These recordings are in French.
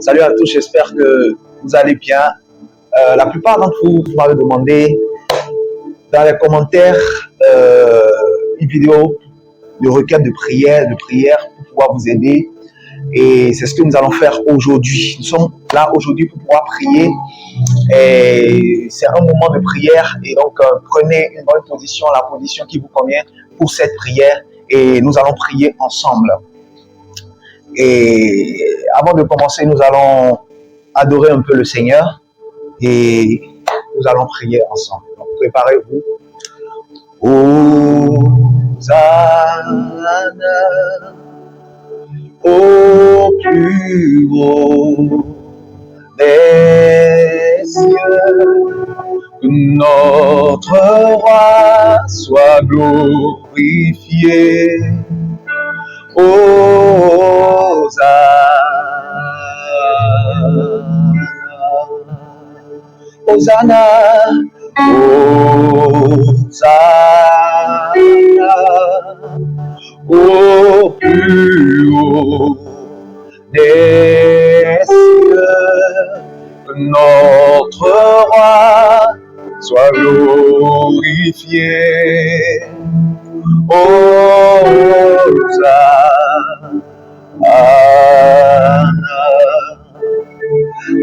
Salut à tous, j'espère que vous allez bien. La plupart d'entre vous m'avez demandé dans les commentaires une vidéo de requête de prière pour pouvoir vous aider. Et c'est ce que nous allons faire aujourd'hui. Nous sommes là aujourd'hui pour pouvoir prier. Et c'est un moment de prière. Et donc, prenez une bonne position, la position qui vous convient pour cette prière. Et nous allons prier ensemble. Et avant de commencer, nous allons adorer un peu le Seigneur. Et nous allons prier ensemble. Donc, préparez-vous. Hosanna au plus haut des cieux, que notre roi soit glorifié. Hosanna, Hosanna, Hosanna au plus haut des cieux, que notre roi soit glorifié. Hosanna.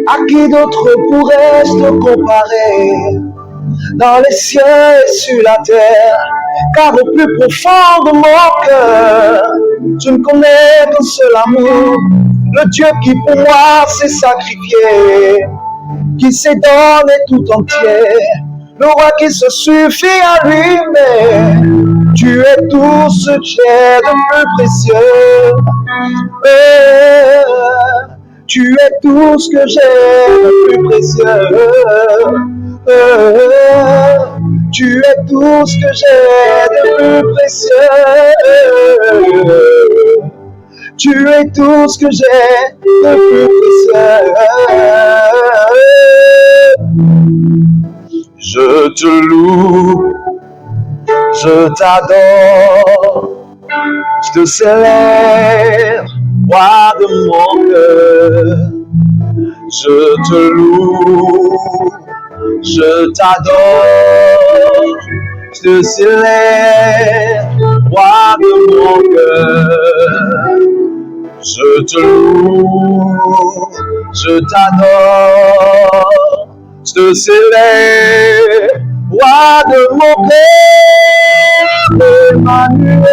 À qui d'autre pourrais-je te comparer dans les cieux et sur la terre? Car au plus profond de mon cœur, je ne connais qu'un seul amour, le Dieu qui pour moi s'est sacrifié, qui s'est donné tout entier, le roi qui se suffit à lui-même. Tu es tout ce que j'ai de plus précieux. Tu es tout ce que j'ai de plus précieux. Tu es tout ce que j'ai de plus précieux. Tu es tout ce que j'ai de plus précieux. Je te loue, je t'adore, je te célèbre, roi de mon cœur. Je te loue, je t'adore, je te célèbre, roi de mon cœur. Je te loue, je t'adore, je te célèbre, roi de mon cœur. Emmanuel,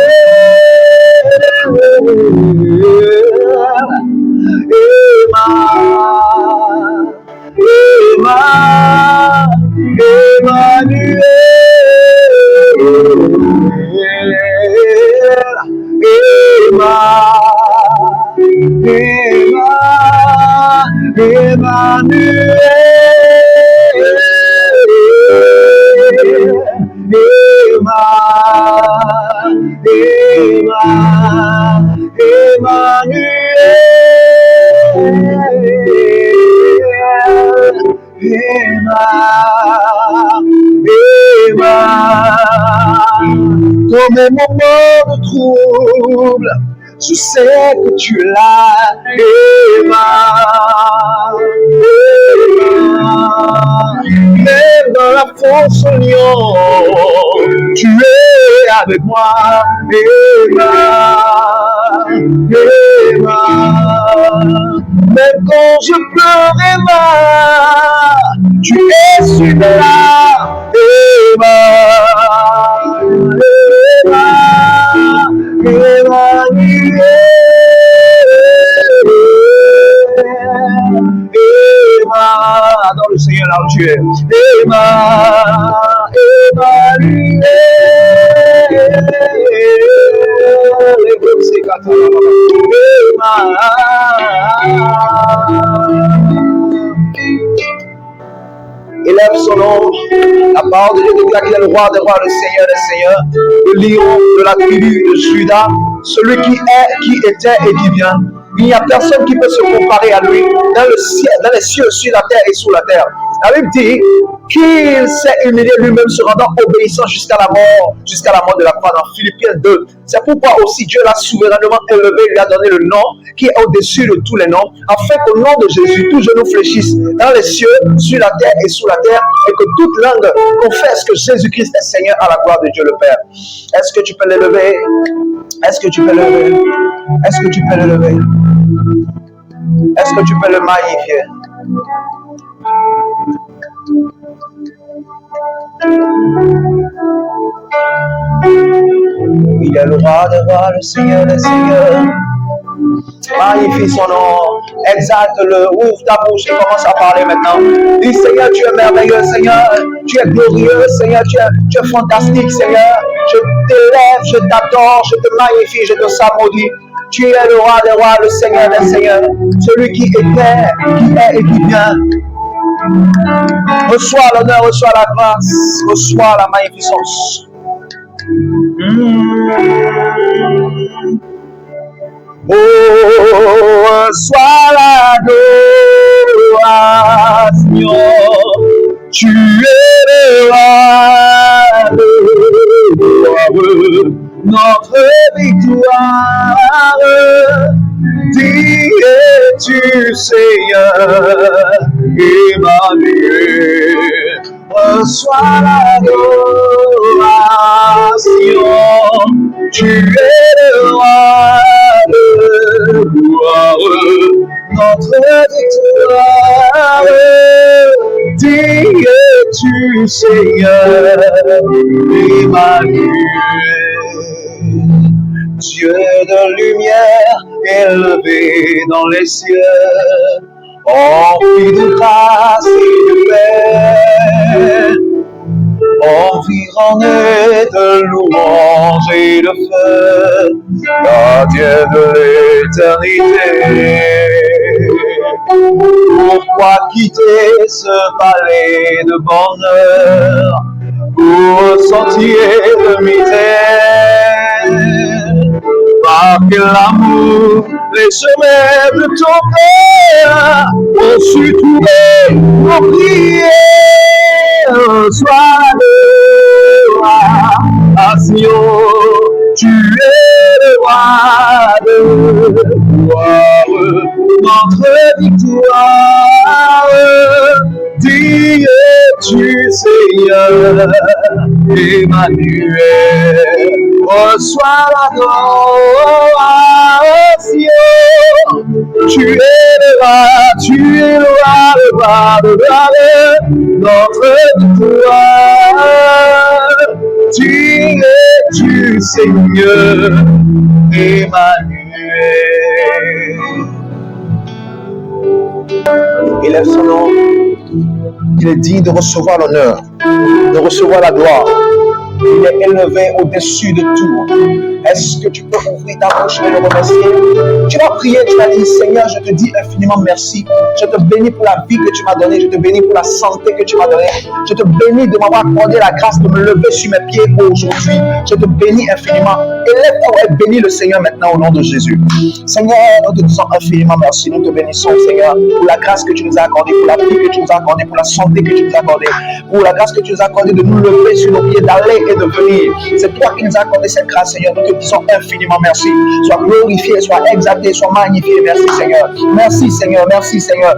dans mes moments de trouble, je sais que tu es là, même dans la fosse au lion, tu es avec moi, même quand je pleure, tu es celui-là, adore le Seigneur là où tu es. Élève son nom, la parole de Dieu déclare qu'il est le roi des rois, le Seigneur des seigneurs, le lion de la tribu de Juda, celui qui est, qui était et qui vient. Il n'y a personne qui peut se comparer à lui dans le ciel, dans les cieux, sur la terre et sous la terre. La Bible dit qu'il s'est humilié lui-même, se rendant obéissant jusqu'à la mort de la croix dans Philippiens 2. C'est pourquoi aussi Dieu l'a souverainement élevé, lui a donné le nom qui est au-dessus de tous les noms, afin qu'au nom de Jésus, tout genou fléchisse dans les cieux, sur la terre et sous la terre, et que toute langue confesse que Jésus-Christ est Seigneur à la gloire de Dieu le Père. Est-ce que tu peux l'élever? Est-ce que tu peux l'élever? Est-ce que tu peux l'élever? Est-ce que tu peux le magnifier? Il est le roi des rois, le Seigneur des seigneurs. Magnifie son nom, exalte-le, ouvre ta bouche et commence à parler maintenant. Dis Seigneur, tu es merveilleux, Seigneur, tu es glorieux, Seigneur, tu es fantastique, Seigneur. Je t'élève, je t'adore, je te magnifie, je te salmodie. Tu es le roi des rois, le Seigneur des seigneurs, celui qui était, qui est et qui vient. Reçois l'honneur, reçois la grâce, reçois la magnificence. Oh, reçois l'adoration. Tu es le roi de notre victoire. Dis-tu Seigneur Emmanuel, reçois l'adoration. Tu es le roi de gloire, notre victoire. Dis-tu Seigneur Emmanuel. Dieu de lumière élevé dans les cieux, envie de grâce et de paix, environné de louanges et de feu, gardien de l'éternité. Pourquoi quitter ce palais de bonheur pour sentier de misère? Par quel amour les chemins de ton Père ont su trouver nos prières. Sois de adoration, tu es le roi de gloire, notre victoire. Dis-tu Seigneur Emmanuel, reçois l'adoration. Tu es le roi de notre victoire. Dis-tu Seigneur Emmanuel. Élève son nom. Il est digne de recevoir l'honneur, de recevoir la gloire. Il est élevé au-dessus de tout. Est-ce que tu peux ouvrir ta bouche et le remercier? Tu vas prier, tu vas dire, Seigneur, je te dis infiniment merci. Je te bénis pour la vie que tu m'as donnée. Je te bénis pour la santé que tu m'as donnée. Je te bénis de m'avoir accordé la grâce de me lever sur mes pieds aujourd'hui. Je te bénis infiniment. Élève-toi et bénis le Seigneur maintenant au nom de Jésus. Seigneur, nous te disons infiniment merci. Nous te bénissons, Seigneur, pour la grâce que tu nous as accordée, pour la vie que tu nous as accordée, pour la santé que tu nous as accordée, pour la grâce que tu nous as accordée de nous lever sur nos pieds, d'aller et de venir. C'est toi qui nous as accordé cette grâce, Seigneur. Nous te disons infiniment merci. Sois glorifié, sois exalté, sois magnifié. Merci, Seigneur. Merci, Seigneur. Merci, Seigneur.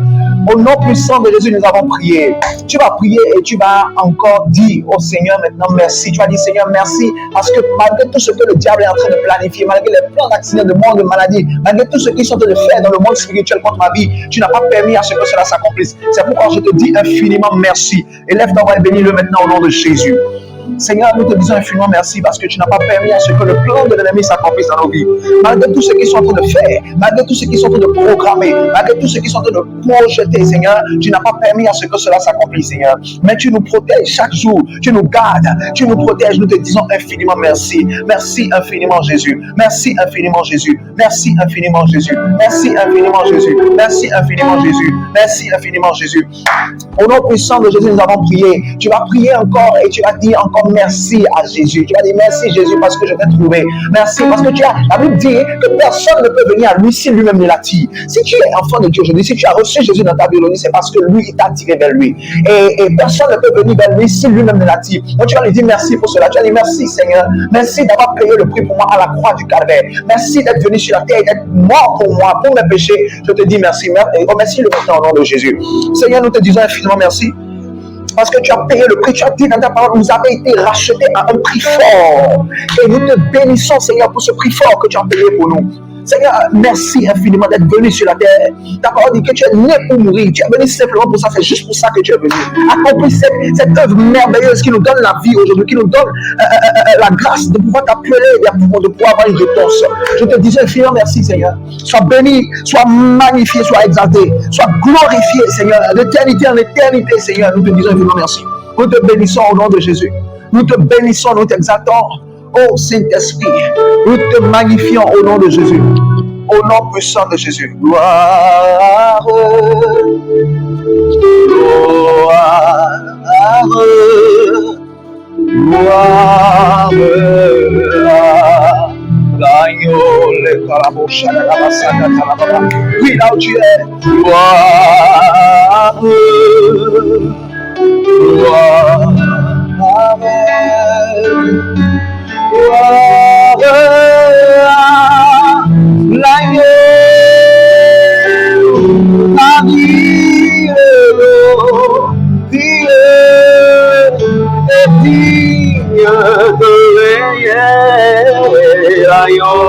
Au nom puissant de Jésus, nous avons prié. Tu vas prier et tu vas encore dire au Seigneur maintenant merci. Tu vas dire, Seigneur, merci parce que malgré tout ce que le diable est en train de planifier, malgré les plans d'accident, de mort, de maladie, malgré tout ce qu'ils sont en train de faire dans le monde spirituel contre ma vie, tu n'as pas permis à ce que cela s'accomplisse. C'est pourquoi je te dis infiniment merci. Élève ta voix et bénis-le maintenant au nom de Jésus. Seigneur, nous te disons infiniment merci parce que tu n'as pas permis à ce que le plan de l'ennemi s'accomplisse dans nos vies. Malgré tout ce qu'ils sont en train de faire, malgré tout ce qu'ils sont en train de programmer, malgré tout ce qu'ils sont en train de projeter, Seigneur, tu n'as pas permis à ce que cela s'accomplisse, Seigneur. Mais tu nous protèges chaque jour, tu nous gardes, tu nous protèges. Nous te disons infiniment merci. Merci infiniment Jésus. Merci infiniment Jésus. Merci infiniment Jésus. Merci infiniment Jésus. Merci infiniment Jésus. Merci infiniment Jésus. Au nom puissant de Jésus, nous avons prié. Tu vas prier encore et tu vas dire encore encore merci à Jésus. Tu vas dire merci Jésus parce que je t'ai trouvé. Merci parce que la Bible dit que personne ne peut venir à lui si lui-même ne l'attire. Si tu es enfant de Dieu aujourd'hui, si tu as reçu Jésus dans ta vie aujourd'hui, c'est parce que lui, il t'a attiré vers lui. Et personne ne peut venir vers lui si lui-même ne l'attire. Donc tu vas lui dire merci pour cela. Tu vas dire merci Seigneur. Merci d'avoir payé le prix pour moi à la croix du calvaire. Merci d'être venu sur la terre et d'être mort pour moi, pour mes péchés. Je te dis merci. Et remercie le maintenant au nom de Jésus. Seigneur, nous te disons infiniment merci. Parce que tu as payé le prix, tu as dit dans ta parole, vous avez été rachetés à un prix fort. Et nous te bénissons, Seigneur, pour ce prix fort que tu as payé pour nous. Seigneur, merci infiniment d'être venu sur la terre. Ta parole dit que tu es né pour mourir. Tu es venu simplement pour ça. C'est juste pour ça que tu es venu. Accomplis cette œuvre merveilleuse qui nous donne la vie aujourd'hui, qui nous donne la grâce de pouvoir t'appeler, de pouvoir avoir une réponse. Je te dis infiniment merci, Seigneur. Sois béni, sois magnifié, sois exalté, sois glorifié, Seigneur. D'éternité en éternité, Seigneur. Nous te disons infiniment merci. Nous te bénissons au nom de Jésus. Nous te bénissons, nous t'exaltons. Ô Saint-Esprit, nous te magnifions au nom de Jésus, au nom puissant de Jésus. Gloire, gloire, gloire, l'agneau, le carabouche, la massacre, oui, là où tu es, gloire, gloire, l'agneau, Marie, Dieu est digne de régner, l'agneau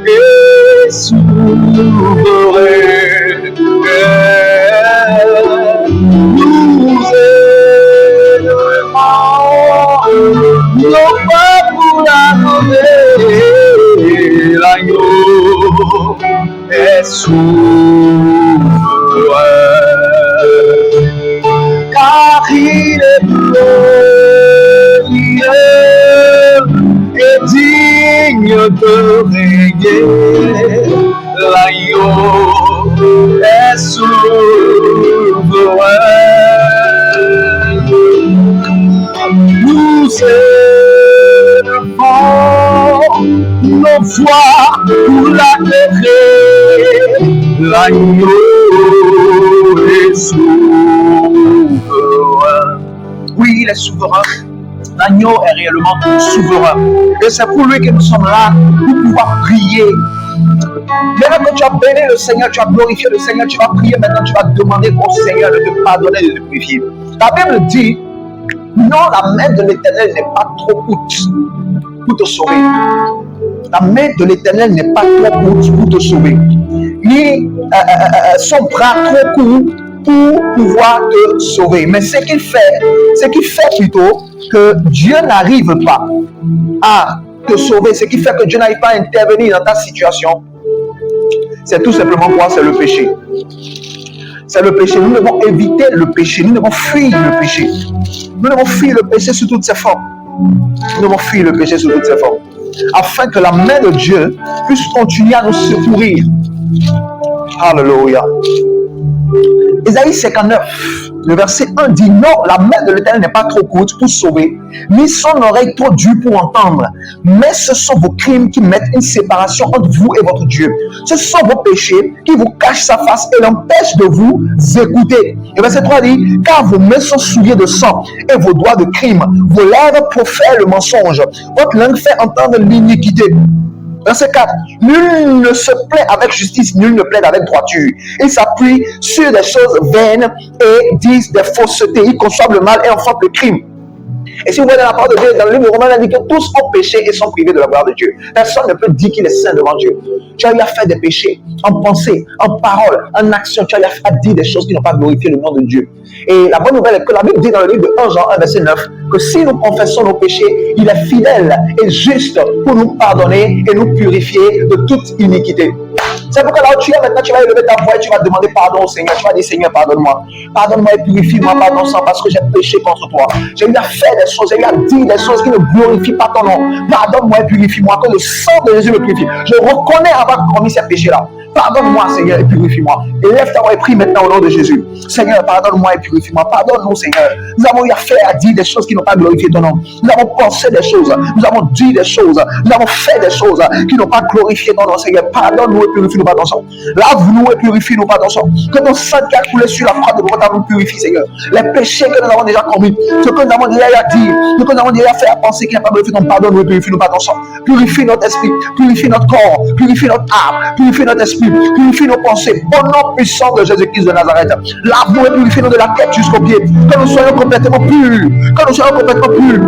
est souverain, nous aimons, non pas pour la nommer, l'agneau est souverain, car il est glorieux et digne de régner, l'agneau est souverain. Nous élevons nos voix pour l'adorer, l'agneau est souverain. Oui, il est souverain. L'agneau est réellement souverain. Et c'est pour lui que nous sommes là, pour pouvoir prier. Maintenant que tu as béni le Seigneur, tu as glorifié le Seigneur, tu vas prier maintenant, tu vas demander au Seigneur de te pardonner, de te purifier. La Bible dit, non, la main de l'Éternel n'est pas trop courte pour te sauver. La main de l'Éternel n'est pas trop courte pour te sauver. Ni son bras trop court pour pouvoir te sauver. Mais ce qu'il fait plutôt que Dieu n'arrive pas à te sauver, ce qui fait que Dieu n'arrive pas à intervenir dans ta situation, c'est tout simplement quoi? C'est le péché. C'est le péché. Nous devons éviter le péché. Nous devons fuir le péché. Nous devons fuir le péché sous toutes ses formes. Nous devons fuir le péché sous toutes ses formes. Afin que la main de Dieu puisse continuer à nous secourir. Alléluia. Isaïe 59, le verset 1 dit: non, la main de l'Éternel n'est pas trop courte pour sauver, ni son oreille trop dure pour entendre. Mais ce sont vos crimes qui mettent une séparation entre vous et votre Dieu. Ce sont vos péchés qui vous cachent sa face et l'empêchent de vous écouter. Et verset 3 dit: car vos mains sont souillées de sang et vos doigts de crime. Vos lèvres profèrent le mensonge. Votre langue fait entendre l'iniquité. Verset 4. Nul ne se plaint avec justice, nul ne plaide avec droiture. Ils s'appuient sur des choses vaines et disent des faussetés. Ils conçoivent le mal et enfantent le crime. Et si vous voyez dans la parole de Dieu, dans le livre de Romains, il dit que tous ont péché et sont privés de la gloire de Dieu. Personne ne peut dire qu'il est saint devant Dieu. Tu as eu à faire des péchés en pensée, en parole, en action. Tu as eu à dire des choses qui n'ont pas glorifié le nom de Dieu. Et la bonne nouvelle est que la Bible dit dans le livre de 1 Jean 1, verset 9, que si nous confessons nos péchés, il est fidèle et juste pour nous pardonner et nous purifier de toute iniquité. C'est pourquoi là où tu es maintenant, tu vas élever ta voix et tu vas demander pardon au Seigneur. Tu vas dire: Seigneur, pardonne-moi. Pardonne-moi et purifie-moi par ton sang parce que j'ai péché contre toi. J'ai eu à faire des choses, j'ai eu à dire des choses qui ne glorifient pas ton nom. Pardonne-moi et purifie-moi, que le sang de Jésus me purifie. Je reconnais avoir commis ces péchés-là. Pardonne-moi, Seigneur, et purifie-moi. Élève ta voix et prie maintenant au nom de Jésus. Seigneur, pardonne-moi et purifie-moi. Pardonne-nous, Seigneur. Nous avons eu affaire à dire des choses qui n'ont pas glorifié ton nom. Nous avons pensé des choses. Nous avons dit des choses. Nous avons fait des choses qui n'ont pas glorifié ton nom, Seigneur. Pardonne-nous et purifie-nous par ton sang. Lave-nous et purifie-nous par ton sang. Que ton sang qui a coulé sur la croix de Golgotha nous purifie, Seigneur. Les péchés que nous avons déjà commis, ce que nous avons déjà dit, ce que nous avons déjà fait à penser qui n'a pas glorifié ton pardonne-nous et purifie-nous par ton sang. Purifie notre esprit, purifie notre corps, purifie notre âme, purifie notre esprit, purifie nos pensées. Au nom puissant de Jésus-Christ de Nazareth, lave-nous et purifie-nous de la tête jusqu'aux pieds. Que nous soyons complètement purs. Que nous soyons complètement purs.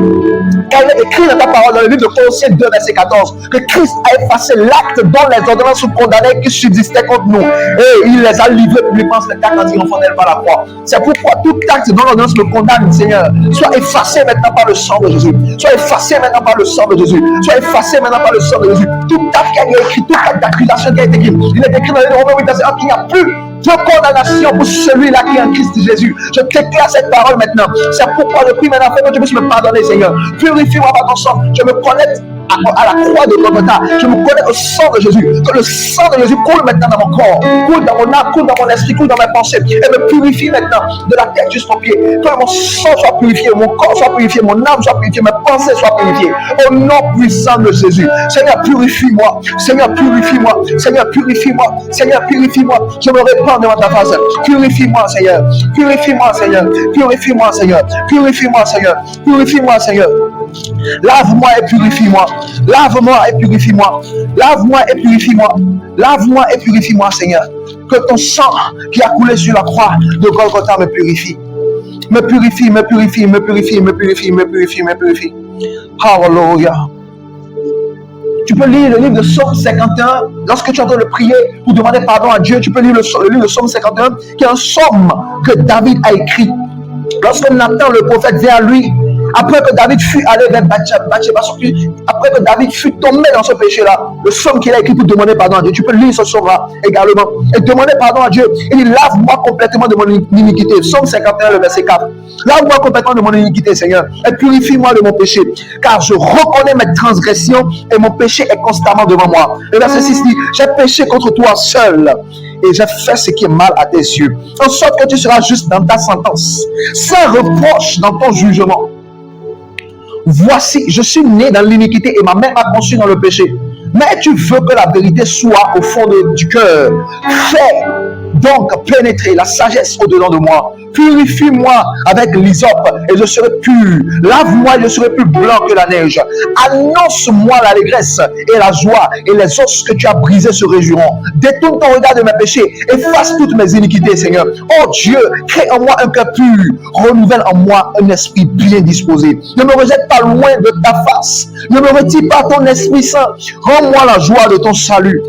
Car il est écrit dans ta parole, dans le livre de Colossiens 2, verset 14, que Christ a effacé l'acte dont les ordonnances condamnaient qui subsistaient contre nous. Et il les a livrés publiquement spectacle en triomphant d'elle par la croix. C'est pourquoi tout acte dont l'ordonnance me condamne, Seigneur, soit effacé maintenant par le sang de Jésus. Soit effacé maintenant par le sang de Jésus. Soit effacé maintenant par le sang de Jésus. Tout acte qui a été écrit, tout acte d'accusation qui a été écrit, il est écrit dans les Romains 8, verset 1 qu'il n'y a plus de condamnation pour celui-là qui est en Christ Jésus. Je déclare cette parole maintenant. C'est pourquoi je prie maintenant que tu puisses me pardonner, Seigneur. Purifie-moi par ton sang. Je me connecte à la croix de Golgotha. Je me connecte au sang de Jésus. Que le sang de Jésus coule maintenant dans mon corps, coule dans mon âme, coule dans mon esprit, coule dans mes pensées et me purifie maintenant de la tête jusqu'aux pieds. Que mon sang soit purifié, mon corps soit purifié, mon âme soit purifiée, mes pensées soient purifiées. Au nom puissant de Jésus. Seigneur, purifie-moi. Seigneur, purifie-moi. Seigneur, purifie-moi. Seigneur, purifie-moi. Je me répands devant ta face. Purifie-moi, Seigneur. Purifie-moi, Seigneur. Purifie-moi, Seigneur. Purifie-moi, Seigneur. Purifie-moi, Seigneur. Lave-moi et purifie-moi. Lave-moi et purifie-moi. Lave-moi et purifie-moi. Lave-moi et purifie-moi, Seigneur. Que ton sang qui a coulé sur la croix de Golgotha me purifie. Me purifie, me purifie, me purifie, me purifie, me purifie, me purifie. Hallelujah. Tu peux lire le livre de Psaume 51. Lorsque tu es en train de prier pour demander pardon à Dieu, tu peux lire le livre de Psaume 51, qui est un psaume que David a écrit. Lorsque Nathan, le prophète, vient à lui, après que David fut allé vers Bathsheba, après que David fut tombé dans ce péché-là, le psaume qu'il a écrit pour demander pardon à Dieu, tu peux lire ce psaume-là également et demander pardon à Dieu. Il dit, lave-moi complètement de mon iniquité. Psaume 51, le verset 4. Lave-moi complètement de mon iniquité, Seigneur, et purifie-moi de mon péché, car je reconnais mes transgressions et mon péché est constamment devant moi. Le verset 6 dit, j'ai péché contre toi seul et j'ai fait ce qui est mal à tes yeux, en sorte que tu seras juste dans ta sentence, sans reproche dans ton jugement. Voici, je suis né dans l'iniquité et ma mère m'a conçu dans le péché. Mais tu veux que la vérité soit au fond du cœur. Fais donc pénétrer la sagesse au-dedans de moi. Purifie-moi avec l'hysope et je serai pur. Lave-moi et je serai plus blanc que la neige. Annonce-moi l'allégresse et la joie, et les os que tu as brisés se réjouiront. Détourne ton regard de mes péchés, efface toutes mes iniquités, Seigneur. Oh Dieu, crée en moi un cœur pur, renouvelle en moi un esprit bien disposé. Ne me rejette pas loin de ta face, ne me retire pas ton Esprit Saint. Rends-moi la joie de ton salut,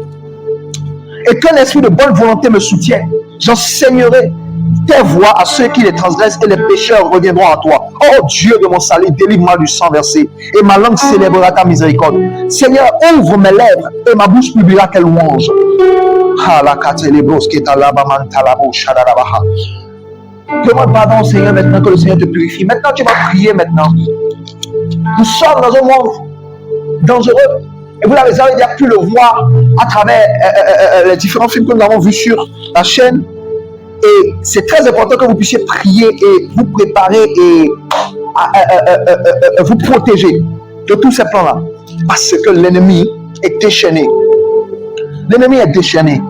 et qu'un esprit de bonne volonté me soutienne. J'enseignerai tes voies à ceux qui les transgressent, et les pécheurs reviendront à toi. Oh Dieu de mon salut, délivre-moi du sang versé, et ma langue célébrera ta miséricorde. Seigneur, ouvre mes lèvres, et ma bouche publiera tes louanges. Demande pardon, Seigneur, maintenant que le Seigneur te purifie. Maintenant, tu vas prier maintenant. Nous sommes dans un monde dangereux. Et vous l'avez déjà pu le voir à travers les différents films que nous avons vus sur la chaîne. Et c'est très important que vous puissiez prier et vous préparer et vous protéger de tous ces plans-là. Parce que l'ennemi est déchaîné. L'ennemi est déchaîné.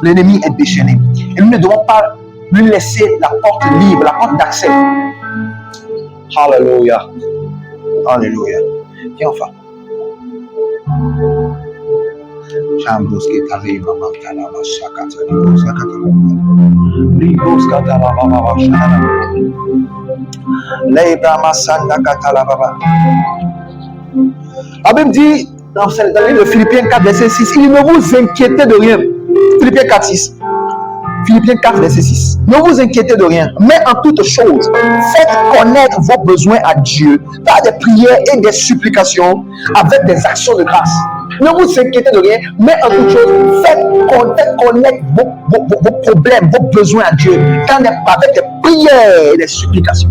L'ennemi est déchaîné. Et nous ne devons pas lui laisser la porte libre, la porte d'accès. Alléluia. Alléluia. Viens enfin. La Bible dit dans le livre de Philippiens 4, verset 6, il dit, ne vous inquiétez de rien. Philippiens 4, 6. Philippiens 4, verset 6. Ne vous inquiétez de rien, mais en toutes choses, faites connaître vos besoins à Dieu par des prières et des supplications avec des actions de grâce. Ne vous inquiétez de rien, mais en toutes choses, faites connaître vos problèmes, vos besoins à Dieu avec des prières et des supplications.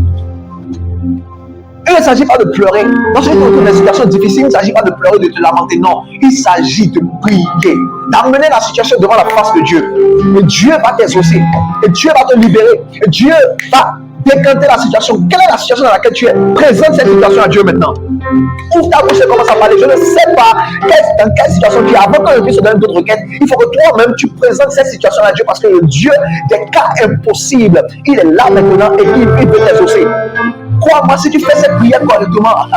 Et il ne s'agit pas de pleurer. Lorsque tu trouves des situations difficiles, il ne s'agit pas de pleurer, de te lamenter. Non, il s'agit de prier, d'amener la situation devant la face de Dieu. Et Dieu va t'exaucer. Et Dieu va te libérer. Et Dieu va décanter la situation. Quelle est la situation dans laquelle tu es? Présente cette situation à Dieu maintenant. Ouvre ta bouche et commence à parler. Je ne sais pas dans quelle situation tu es. Avant que Dieu se donne d'autres requêtes, il faut que toi-même tu présentes cette situation à Dieu parce que le Dieu des cas impossibles, il est là maintenant et il veut t'exaucer. Crois-moi, si tu fais cette prière correctement,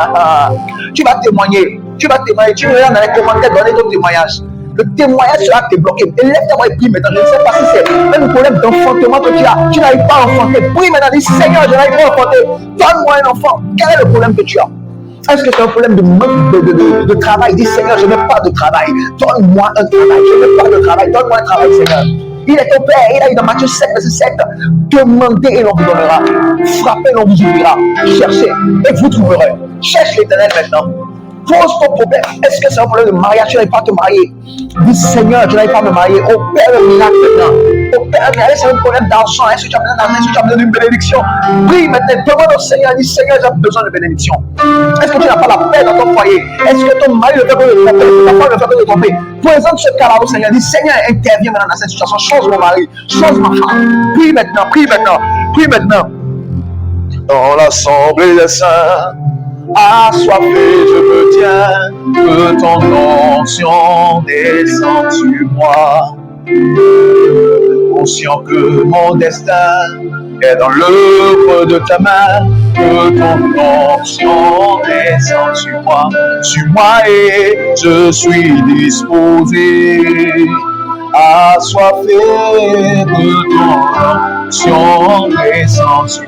tu vas témoigner. Tu vas témoigner. Tu verras dans les commentaires donner ton témoignage. Le témoignage sera débloqué. Élève ta voix et prie maintenant. Je ne sais pas si c'est un problème d'enfantement que tu as. Tu n'arrives pas à enfanter. Prie maintenant. Dis Seigneur, je n'arrive pas à enfanter. Donne-moi un enfant. Quel est le problème que tu as? Est-ce que c'est un problème de manque de travail? Dis Seigneur, je n'ai pas de travail. Donne-moi un travail. Je n'ai pas de travail. Donne-moi un travail, Seigneur. Il est ton Père, il a dit dans Matthieu 7, verset 7, demandez et l'on vous donnera, frappez et l'on vous ouvrira, cherchez et vous trouverez. Cherche l'Éternel maintenant. Pose ton problème. Est-ce que c'est un problème de mariage? Tu n'arrives pas à te marier. Dis Seigneur, je n'arrive pas à me marier. Opère le miracle maintenant. Opère le miracle. C'est un problème d'argent. Est-ce que tu as besoin d'argent? Est-ce que tu as besoin d'une bénédiction? Prie maintenant. Demande au Seigneur. Dis Seigneur, j'ai besoin de bénédiction. Est-ce que tu n'as pas la paix dans ton foyer? Est-ce que ton mari le fait pour le tromper? Ta femme le fait pour le tromper? Présente ce cas-là au Seigneur. Dis Seigneur, interviens maintenant dans cette situation. Change mon mari. Change ma femme. Prie maintenant. Prie maintenant. Prie maintenant. Dans l'assemblée des saints, assoiffé, je me tiens, que ton onction descende sur moi. Conscient que mon destin est dans l'œuvre de ta main, que ton onction descende sur moi et je suis disposé. Assoiffé, que ton onction descende sur moi.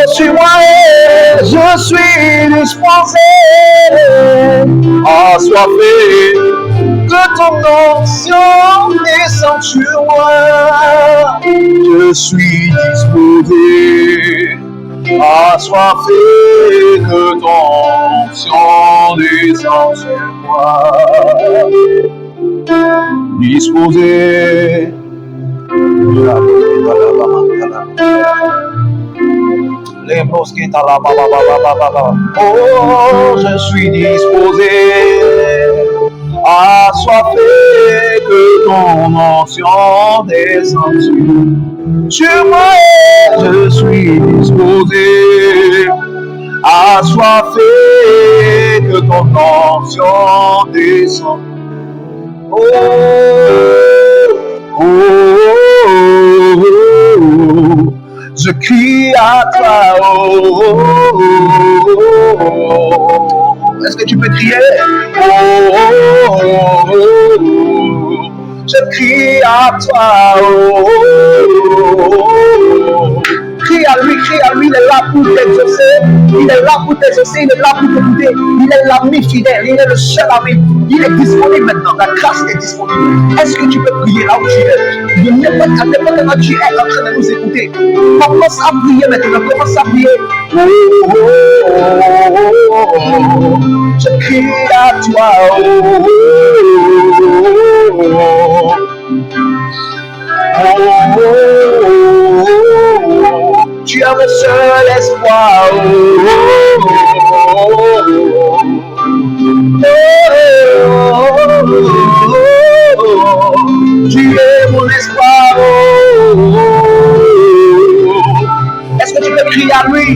Sur moi et je suis disposé, assoiffé, que ton onction descende sur moi. Je suis disposé, assoiffé, que ton onction descende sur moi. Disposé. Oh, je suis disposé, assoiffé, que ton onction descende sur moi. Je suis disposé, assoiffé, que ton onction descende. Oh, oh, oh, oh, oh. Je crie à toi, oh, oh, oh, oh. Est-ce que tu peux crier? Oh, oh, oh, oh. Je crie à toi, oh, oh, oh. Crie à lui, il est là pour t'exaucer, il est là pour t'exaucer, il est là pour t'écouter, il est l'ami fidèle, il est le seul ami, il est disponible maintenant, la grâce est disponible. Est-ce que tu peux prier là où tu es? De n'importe quand tu es en train de nous écouter, commence à prier maintenant, commence à prier. Oh, oh, oh, oh, oh. Je crie à toi, oh, oh, oh, oh. Oh, oh, oh, tu es le seul espoir. Oh, oh, oh, oh, tu es mon espoir. Est-ce que tu peux crier à lui?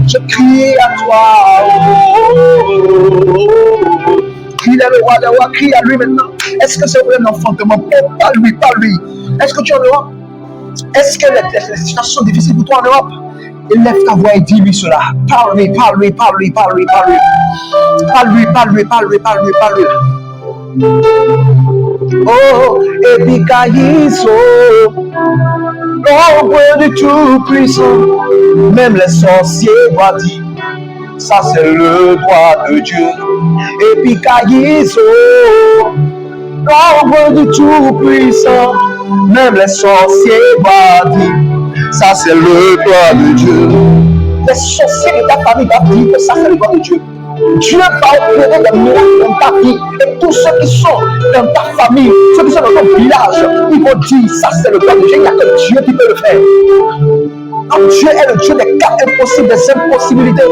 Je crie à toi. Il est le roi des rois, crie à lui maintenant. Est-ce que c'est un enfantement? Pas lui, pas lui. Est-ce que tu es en Europe? Est-ce que les situations sont difficiles pour toi en Europe? Élève ta voix et dis-lui cela. Parle-lui, parle-lui, parle-lui, parle-lui, parle-lui. Parle-lui, parle-lui, parle-lui, parle-lui, parle-lui. Oh, Epikaïso, l'ombre du Tout-Puissant, même les sorciers doivent dire, ça c'est le droit de Dieu. Epikaïso, l'ombre du Tout-Puissant, même les sorciers doivent dire, ça c'est le droit de Dieu. Les sorciers de ta famille doivent dire que ça c'est le droit de Dieu. Dieu va opérer des miracles dans ta vie. Et tous ceux qui sont dans ta famille, ceux qui sont dans ton village, ils vont dire ça c'est le droit de Dieu. Il n'y a que Dieu qui peut le faire. Notre Dieu est le Dieu des cas impossibles, des impossibilités.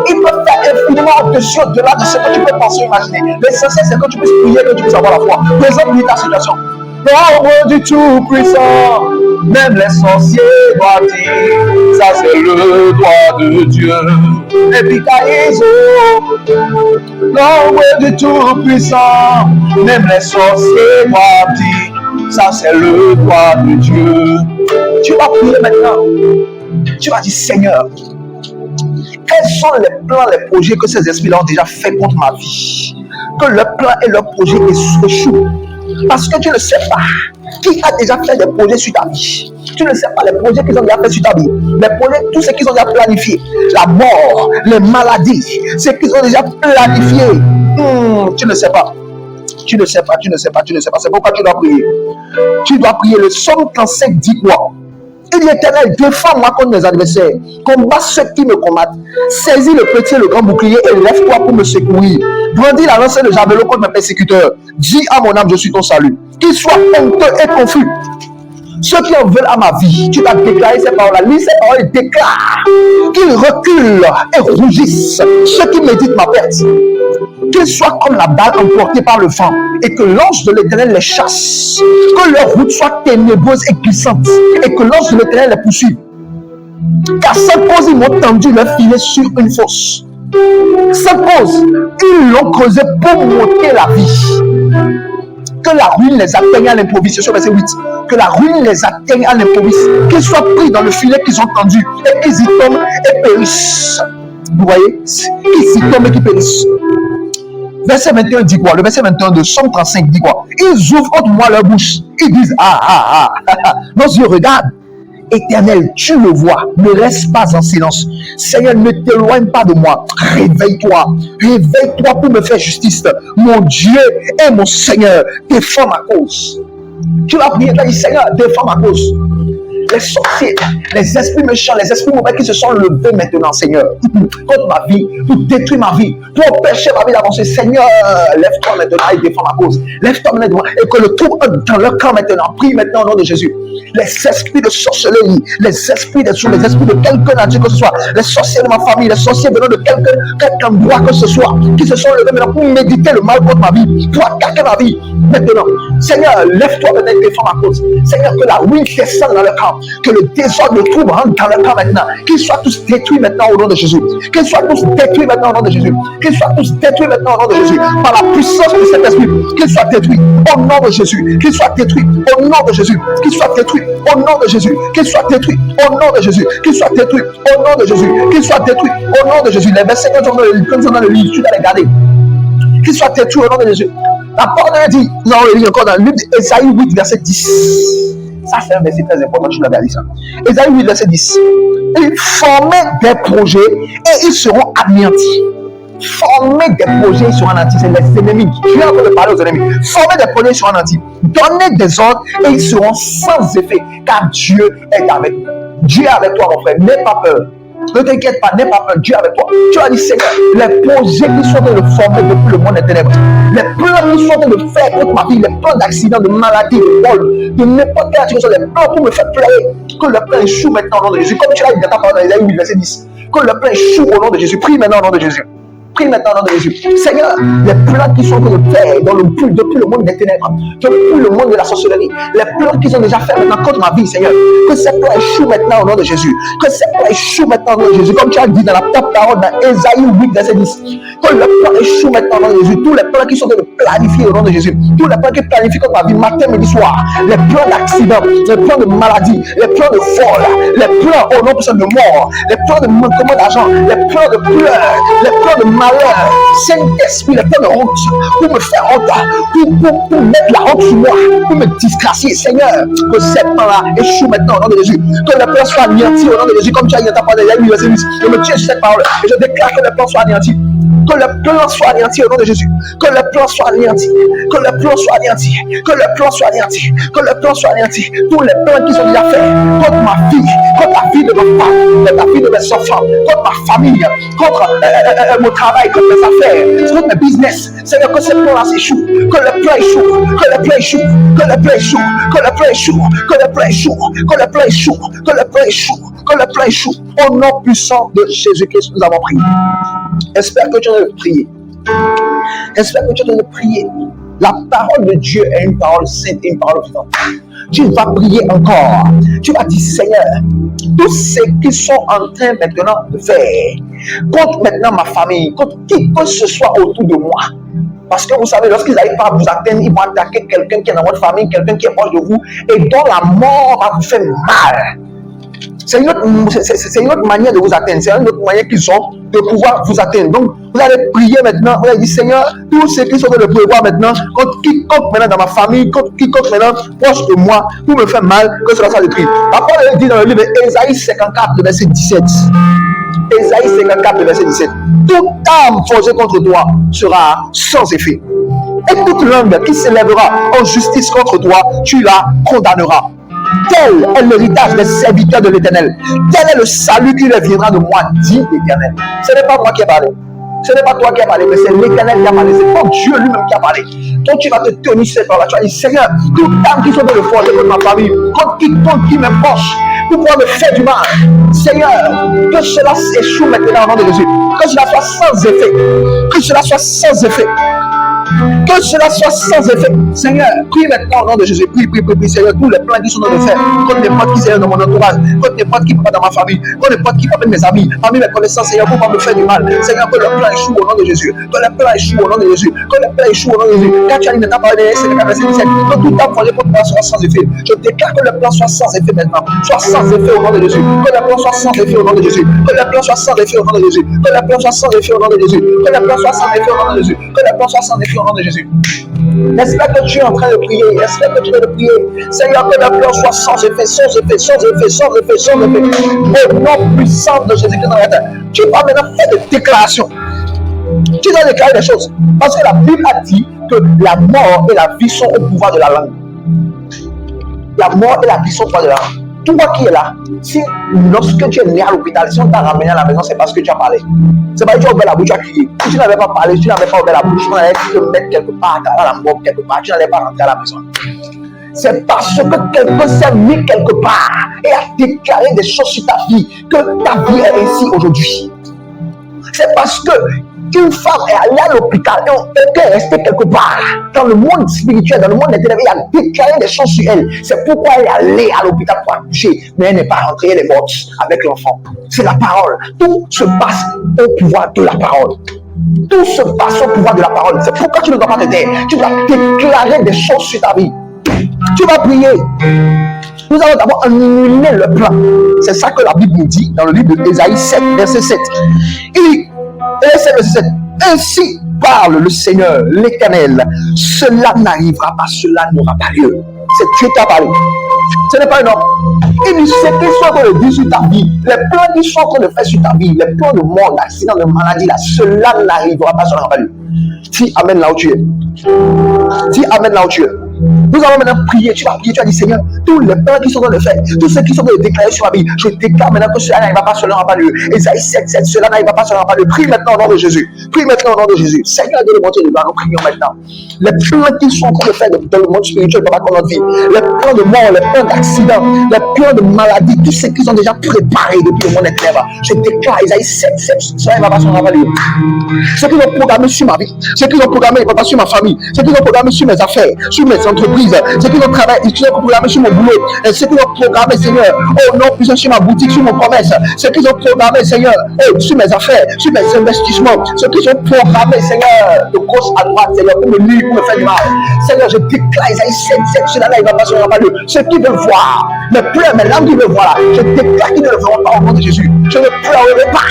Il peut faire infiniment au-dessus, au-delà de ce que tu peux penser, imaginer. L'essentiel, c'est que tu puisses prier, que tu puisses avoir la foi. Présente-lui ta situation. L'ombre du Tout-Puissant, même les sorciers doivent dire, ça c'est le droit de Dieu. Et puis l'ombre du Tout-Puissant, même les sorciers doivent dire, ça c'est le droit de Dieu. Tu vas prier maintenant. Tu vas dire, Seigneur, quels sont les plans, les projets que ces esprits-là ont déjà fait contre ma vie? Que leurs plans et leurs projets échouent. Parce que tu ne sais pas qui a déjà fait des projets sur ta vie. Tu ne sais pas les projets qu'ils ont déjà fait sur ta vie. Les projets, tout ce qu'ils ont déjà planifié. La mort, les maladies, ce qu'ils ont déjà planifié. Tu ne sais pas. Tu ne sais pas. C'est pourquoi tu dois prier. Tu dois prier. Le Psaume 35 dit quoi? Il dit, Éternel, défends-moi contre mes adversaires. Combat ceux qui me combattent. Saisis le petit et le grand bouclier et lève-toi pour me secourir. Brandis la lance et le javelot contre mes persécuteurs. Dis à mon âme, je suis ton salut. Qu'ils soient honteux et confus. Ceux qui en veulent à ma vie, tu vas déclarer ces paroles-là. Lis ces paroles et déclare qu'ils reculent et rougissent. Ceux qui méditent ma perte, qu'ils soient comme la balle emportée par le vent et que l'ange de l'Éternel les chasse. Que leur route soit ténébreuse et glissante et que l'ange de l'Éternel les poursuive. Car sans cause, ils m'ont tendu leur filet sur une fosse. Sans cause, ils l'ont creusé pour m'ôter la vie. Que la ruine les atteigne à l'improviste. Verset 8. Que la ruine les atteigne à l'improviste. Qu'ils soient pris dans le filet qu'ils ont tendu et qu'ils y tombent et périssent. Vous voyez? Qu'ils y tombent et qu'ils périssent. Verset 21 dit quoi? Le verset 21 de Psaume 35 dit quoi? Ils ouvrent contre moi leur bouche. Ils disent nos yeux regardent. Éternel, tu le vois, ne reste pas en silence. Seigneur, ne t'éloigne pas de moi. Réveille-toi pour me faire justice. Mon Dieu et mon Seigneur, défends ma cause. Tu vas prier, tu vas dire, Seigneur, défends ma cause. Les sorciers, les esprits méchants, les esprits mauvais qui se sont levés maintenant, Seigneur, contre ma vie, pour détruire ma vie, pour empêcher ma vie d'avancer. Seigneur, lève-toi maintenant et défends ma cause. Lève-toi maintenant et que le trou entre dans leur camp maintenant. Prie maintenant au nom de Jésus. Les esprits de sorcellerie, les esprits de quelque nature que ce soit, les sorciers de ma famille, les sorciers venant de quelque endroit que ce soit, qui se sont levés maintenant pour méditer le mal contre ma vie, pour attaquer ma vie. Maintenant, Seigneur, lève-toi maintenant et défends ma cause. Seigneur, que la ruine descende dans le camp. Que le désordre, le trouble rentre dans le camp maintenant. Qu'ils soient tous détruits maintenant au nom de Jésus. Qu'ils soient tous détruits maintenant au nom de Jésus. Qu'ils soient tous détruits maintenant au nom de Jésus. Par la puissance de cet esprit. Qu'ils soient détruits au nom de Jésus. Qu'ils soient détruits au nom de Jésus. Qu'ils soient détruits au nom de Jésus. Qu'ils soient détruits au nom de Jésus. Qu'ils soient détruits au nom de Jésus. Qu'ils soient détruits au nom de Jésus. Les versets quand ils sont dans le livre, tu dois les garder. Qu'ils soient détruits au nom de Jésus. La parole dit, non, on lit encore dans le livre d'Ésaïe 8, verset 10. Ça, c'est un verset très important, tu l'avais dit ça. Ésaïe 8, verset 10. Ils formaient des projets et ils seront anéantis. Former des projets, ils seront anéantis. C'est les ennemis. Tu es en train de parler aux ennemis. Former des projets, ils seront anéantis. Donner des ordres et ils seront sans effet. Car Dieu est avec nous. Dieu est avec toi, mon frère. N'aie pas peur. Ne t'inquiète pas, n'aie pas peur, Dieu est avec toi. Tu as dit, Seigneur, les projets qui sont en train de former depuis le monde des ténèbres, les plans qui sont en train de faire contre ma vie, les plans d'accident, de maladie, de vol, de n'importe quelle situation, les plans pour me faire pleurer, que le plan échoue maintenant au nom de Jésus. Comme tu l'as dit dans ta parole dans Ésaïe 8, verset 10, que le plan échoue au nom de Jésus. Prie maintenant au nom de Jésus. Prie maintenant au nom de Jésus. Seigneur, les plans qui sont en train de faire depuis le monde des ténèbres, depuis le monde de la sorcellerie, les plans qu'ils ont déjà fait maintenant contre ma vie, Seigneur, que ces plans échouent maintenant au nom de Jésus. Que ces plans échouent maintenant au nom de Jésus. Comme tu as dit dans ta parole dans Ésaïe 8, verset 10, que le plan échoue maintenant au nom de Jésus. Tous les plans qui sont en train de planifier au nom de Jésus, tous les plans qui planifient contre ma vie, matin, midi, soir, les plans d'accident, les plans de maladie, les plans de vol, les plans au nom de mort, les plans de manquement d'argent, les plans de pleurs, les plans de malheur, Saint-Esprit, les plans de honte, pour me faire honte, pour mettre la honte sur moi, pour me disgracier, Seigneur, que ces plans-là échouent maintenant au nom de Jésus, que les plans soient anéantis au nom de Jésus, comme tu as dit dans ta parole, je me tiens sur cette parole, et je déclare que les plans soient anéantis. Que le plan soit anéanti au nom de Jésus. Que le plan soit anéanti. Que le plan soit anéanti. Que le plan soit anéanti. Que le plan soit anéanti. Tous les plans qui sont déjà faits contre ma fille, contre la fille de ma femme, contre la fille de mes enfants, contre ma famille, contre mon travail, contre mes affaires, contre mes business. Seigneur, que ce plan-là s'échoue. Que le plan échoue. Que le plan échoue. Que le plan échoue. Que le plan échoue. Que le plan échoue. Que le plan échoue. Que le plan échoue. Que le plan échoue. Au nom puissant de Jésus-Christ, nous avons prié. J'espère que tu as prié. J'espère que tu as prié. La parole de Dieu est une parole sainte et une parole vivante. Tu vas prier encore. Tu vas dire, Seigneur, tous ceux qui sont en train maintenant de faire contre maintenant ma famille, contre qui que ce soit autour de moi. Parce que vous savez, lorsqu'ils n'arrivent pas à vous atteindre, ils vont attaquer quelqu'un qui est dans votre famille, quelqu'un qui est proche de vous, et dont la mort va vous faire mal. C'est une autre manière de vous atteindre. C'est une autre manière qu'ils ont de pouvoir vous atteindre. Donc, vous allez prier maintenant. Vous allez dire, Seigneur, tous ceux qui sont en train de prévoir maintenant, contre quiconque maintenant dans ma famille, contre quiconque maintenant proche de moi, pour me faire mal, que cela soit détruit. La parole dit dans le livre d'Ésaïe 54, verset 17. Ésaïe 54, verset 17. Toute âme forgée contre toi sera sans effet. Et toute langue qui s'élèvera en justice contre toi, tu la condamneras. Tel est l'héritage des serviteurs de l'Éternel. Tel est le salut qui reviendra de moi, dit l'Éternel. Ce n'est pas moi qui ai parlé. Ce n'est pas toi qui as parlé, mais c'est l'Éternel qui a parlé. C'est pas Dieu lui-même qui a parlé. Donc tu vas te tenir cette parole-là. Tu vas dire, Seigneur, toute âme qui sont dans le fond de ma famille, contre qui me penche, pour pouvoir me faire du mal. Seigneur, que cela s'échoue maintenant au nom de Jésus. Que cela soit sans effet. Que cela soit sans effet. Que cela soit sans effet. Seigneur, prie maintenant au nom de Jésus. Prie, Seigneur. Tous les plans qui sont dans le fer, contre les potes qui sont dans mon entourage, contre les potes qui ne sont pas dans ma famille, contre les potes qui parlent mes amis, parmi mes connaissances, Seigneur, pour pas me faire du mal. Seigneur, que le plan échoue au nom de Jésus. Que le plan échoue au nom de Jésus. Que le plan échoue au nom de Jésus. Quand tu as dit maintenant, verset 17, que tout temps forgé contre moi sera sans effet. Je déclare que le plan soit sans effet maintenant. Soit sans effet au nom de Jésus. Que le plan soit sans effet au nom de Jésus. Que le plan soit sans effet au nom de Jésus. Que le plan soit sans effet au nom de Jésus. Que le plan soit sans effet au nom de Jésus. Que le plan soit sans effet au nom de Jésus. J'espère que tu es en train de prier. J'espère que tu es en train de prier. Seigneur, que le plan soit sans effet, sans effet, sans effet, sans effet, sans effet. Au nom puissant de Jésus-Christ, tu vas maintenant faire des déclarations. Tu dois déclarer des choses. Parce que la Bible a dit que la mort et la vie sont au pouvoir de la langue. La mort et la vie sont au pouvoir de la langue. Toi qui es là, si lorsque tu es né à l'hôpital, si on t'a ramené à la maison, c'est parce que tu as parlé. C'est parce que tu as ouvert la bouche, tu as crié. Si tu n'avais pas parlé, si tu n'avais pas ouvert la bouche, tu n'allais te mettre quelque part à la mort, quelque part, tu n'allais pas rentrer à la maison. C'est parce que quelqu'un s'est mis quelque part et a déclaré des choses sur ta vie que ta vie est ainsi aujourd'hui. C'est parce que une femme est allée à l'hôpital et elle est restée quelque part dans le monde spirituel, dans le monde intérieur, et a déclaré des choses sur elle. C'est pourquoi elle est allée à l'hôpital pour accoucher, mais elle n'est pas rentrée, elle est morte avec l'enfant. C'est la parole. Tout se passe au pouvoir de la parole. Tout se passe au pouvoir de la parole. C'est pourquoi tu ne dois pas te taire. Tu dois déclarer des choses sur ta vie. Tu vas prier. Nous allons d'abord annuler le plan. C'est ça que la Bible nous dit dans le livre d'Ésaïe 7, verset 7. Ainsi parle le Seigneur, l'Éternel. Cela n'arrivera pas, cela n'aura pas lieu. C'est Dieu qui a parlé. Ce n'est pas un homme. Il dit ce qu'ils sont en train de dire sur ta vie, les plans qu'ils sont en train de faire sur ta vie, les plans de mort, d'accident, de maladie, là, cela n'arrivera pas, cela n'aura pas lieu. Dis Amen là où tu es. Dis Amen là où tu es. Nous allons maintenant prier. Tu vas prier, tu vas dire Seigneur, tous les plans qui sont dans le fait, tous ceux qui sont dans le déclarer sur ma vie, je déclare maintenant que cela n'arrivera pas, cela n'aura pas lieu. Ésaïe 7, 7, cela n'arrivera pas, cela n'aura pas lieu. Prie maintenant au nom de Jésus. Prie maintenant au nom de Jésus. Seigneur, Dieu, le monde de gloire, nous prions maintenant. Les plans qui sont en train de faire dans le monde spirituel, dans notre vie, les plans de mort, les plans d'accident, les plans de maladie, tous ceux qui sont déjà préparés depuis le monde intérieur, je déclare Ésaïe 7, 7, cela n'arrivera pas, cela n'aura pas lieu. Ceux qui ont programmé sur ma vie, ceux qui ont programmé sur ma famille, ceux qui ont programmé sur mes affaires, sur mes entreprises, ceux qui ont travaillé, ceux qui ont programmé sur mon boulot, ceux qui ont programmé, Seigneur, oh non, puissant sur ma boutique, sur mon commerce, ceux qui ont programmé, Seigneur, oh, sur mes affaires, sur mes investissements, ceux qui ont programmé, Seigneur, de gauche à droite, Seigneur, pour me nuire, pour me faire du mal. Seigneur, je déclare Isaïe 7, 7, cela n'arrivera pas, cela n'aura pas lieu. Ceux qui veulent voir, mes pleurs, mes larmes qui veulent voir, je déclare qu'ils ne le verront pas au nom de Jésus. Je ne pleurerai pas.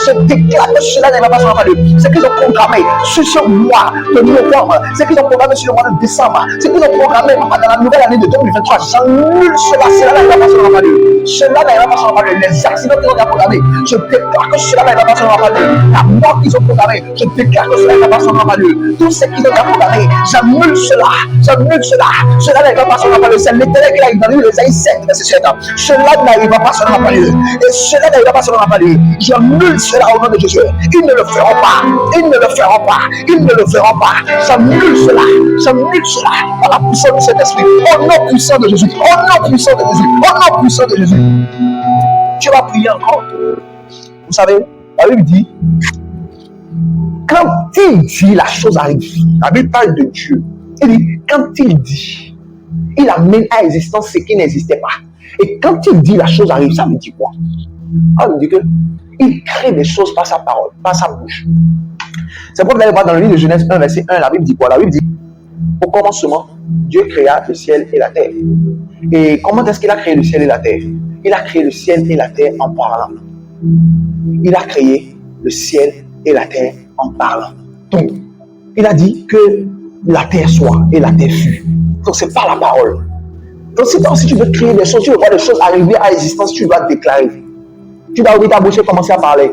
Je déclare que cela n'arrivera pas, cela n'aura pas lieu. Ceux qui ont programmé sur ce mois de novembre, ceux qui ont programmé sur le mois de décembre, ceux qui ont programmé dans la nouvelle année de 2023, j'annule cela, cela n'arrivera pas, cela n'aura pas lieu. cela n'arrivera pas sur ma famille. Les accidents qu'ils ont programmés, je déclare que cela n'arrivera pas sur ma famille. La mort qu'ils ont programmée, je déclare que cela n'arrivera pas sur ma famille. Tout ce qu'ils ont programmé, j'annule cela, j'annule cela. Cela n'arrivera pas sur ma famille. C'est l'Éternel qui a dans l'Ésaïe 7, verset 7. Cela n'arrivera pas sur ma famille. Et cela n'arrivera pas sur ma famille. J'annule cela au nom de Jésus. Ils ne le feront pas. Ils ne le feront pas. Ils ne le feront pas. J'annule cela. J'annule cela par la puissance de cet esprit. Au nom puissant de Jésus. Au nom puissant de Jésus. Au nom puissant de Jésus. Tu vas prier encore. Vous savez, la Bible dit, quand il dit, la chose arrive. La Bible parle de Dieu. Il dit, quand il dit, il amène à existence ce qui n'existait pas. Et quand il dit, la chose arrive, ça veut dire quoi? Ça veut dire que il crée des choses par sa parole, par sa bouche. C'est pourquoi vous allez voir dans le livre de Genèse 1, verset 1, la Bible dit quoi? La Bible dit, au commencement, Dieu créa le ciel et la terre. Et comment est-ce qu'il a créé le ciel et la terre? Il a créé le ciel et la terre en parlant. Il a créé le ciel et la terre en parlant. Donc, il a dit que la terre soit et la terre fut. Donc, c'est pas la parole. Donc, c'est comme si tu veux créer des choses, tu veux voir des choses arriver à l'existence, tu dois déclarer. Tu dois ouvrir ta bouche et commencer à parler.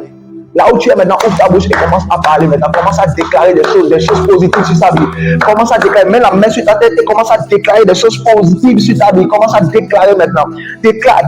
Là où tu es maintenant, ouvre ta bouche et commence à parler maintenant. Commence à déclarer des choses positives sur ta vie. Commence à déclarer, mets la main sur ta tête et commence à déclarer des choses positives sur ta vie. Commence à déclarer maintenant. Déclare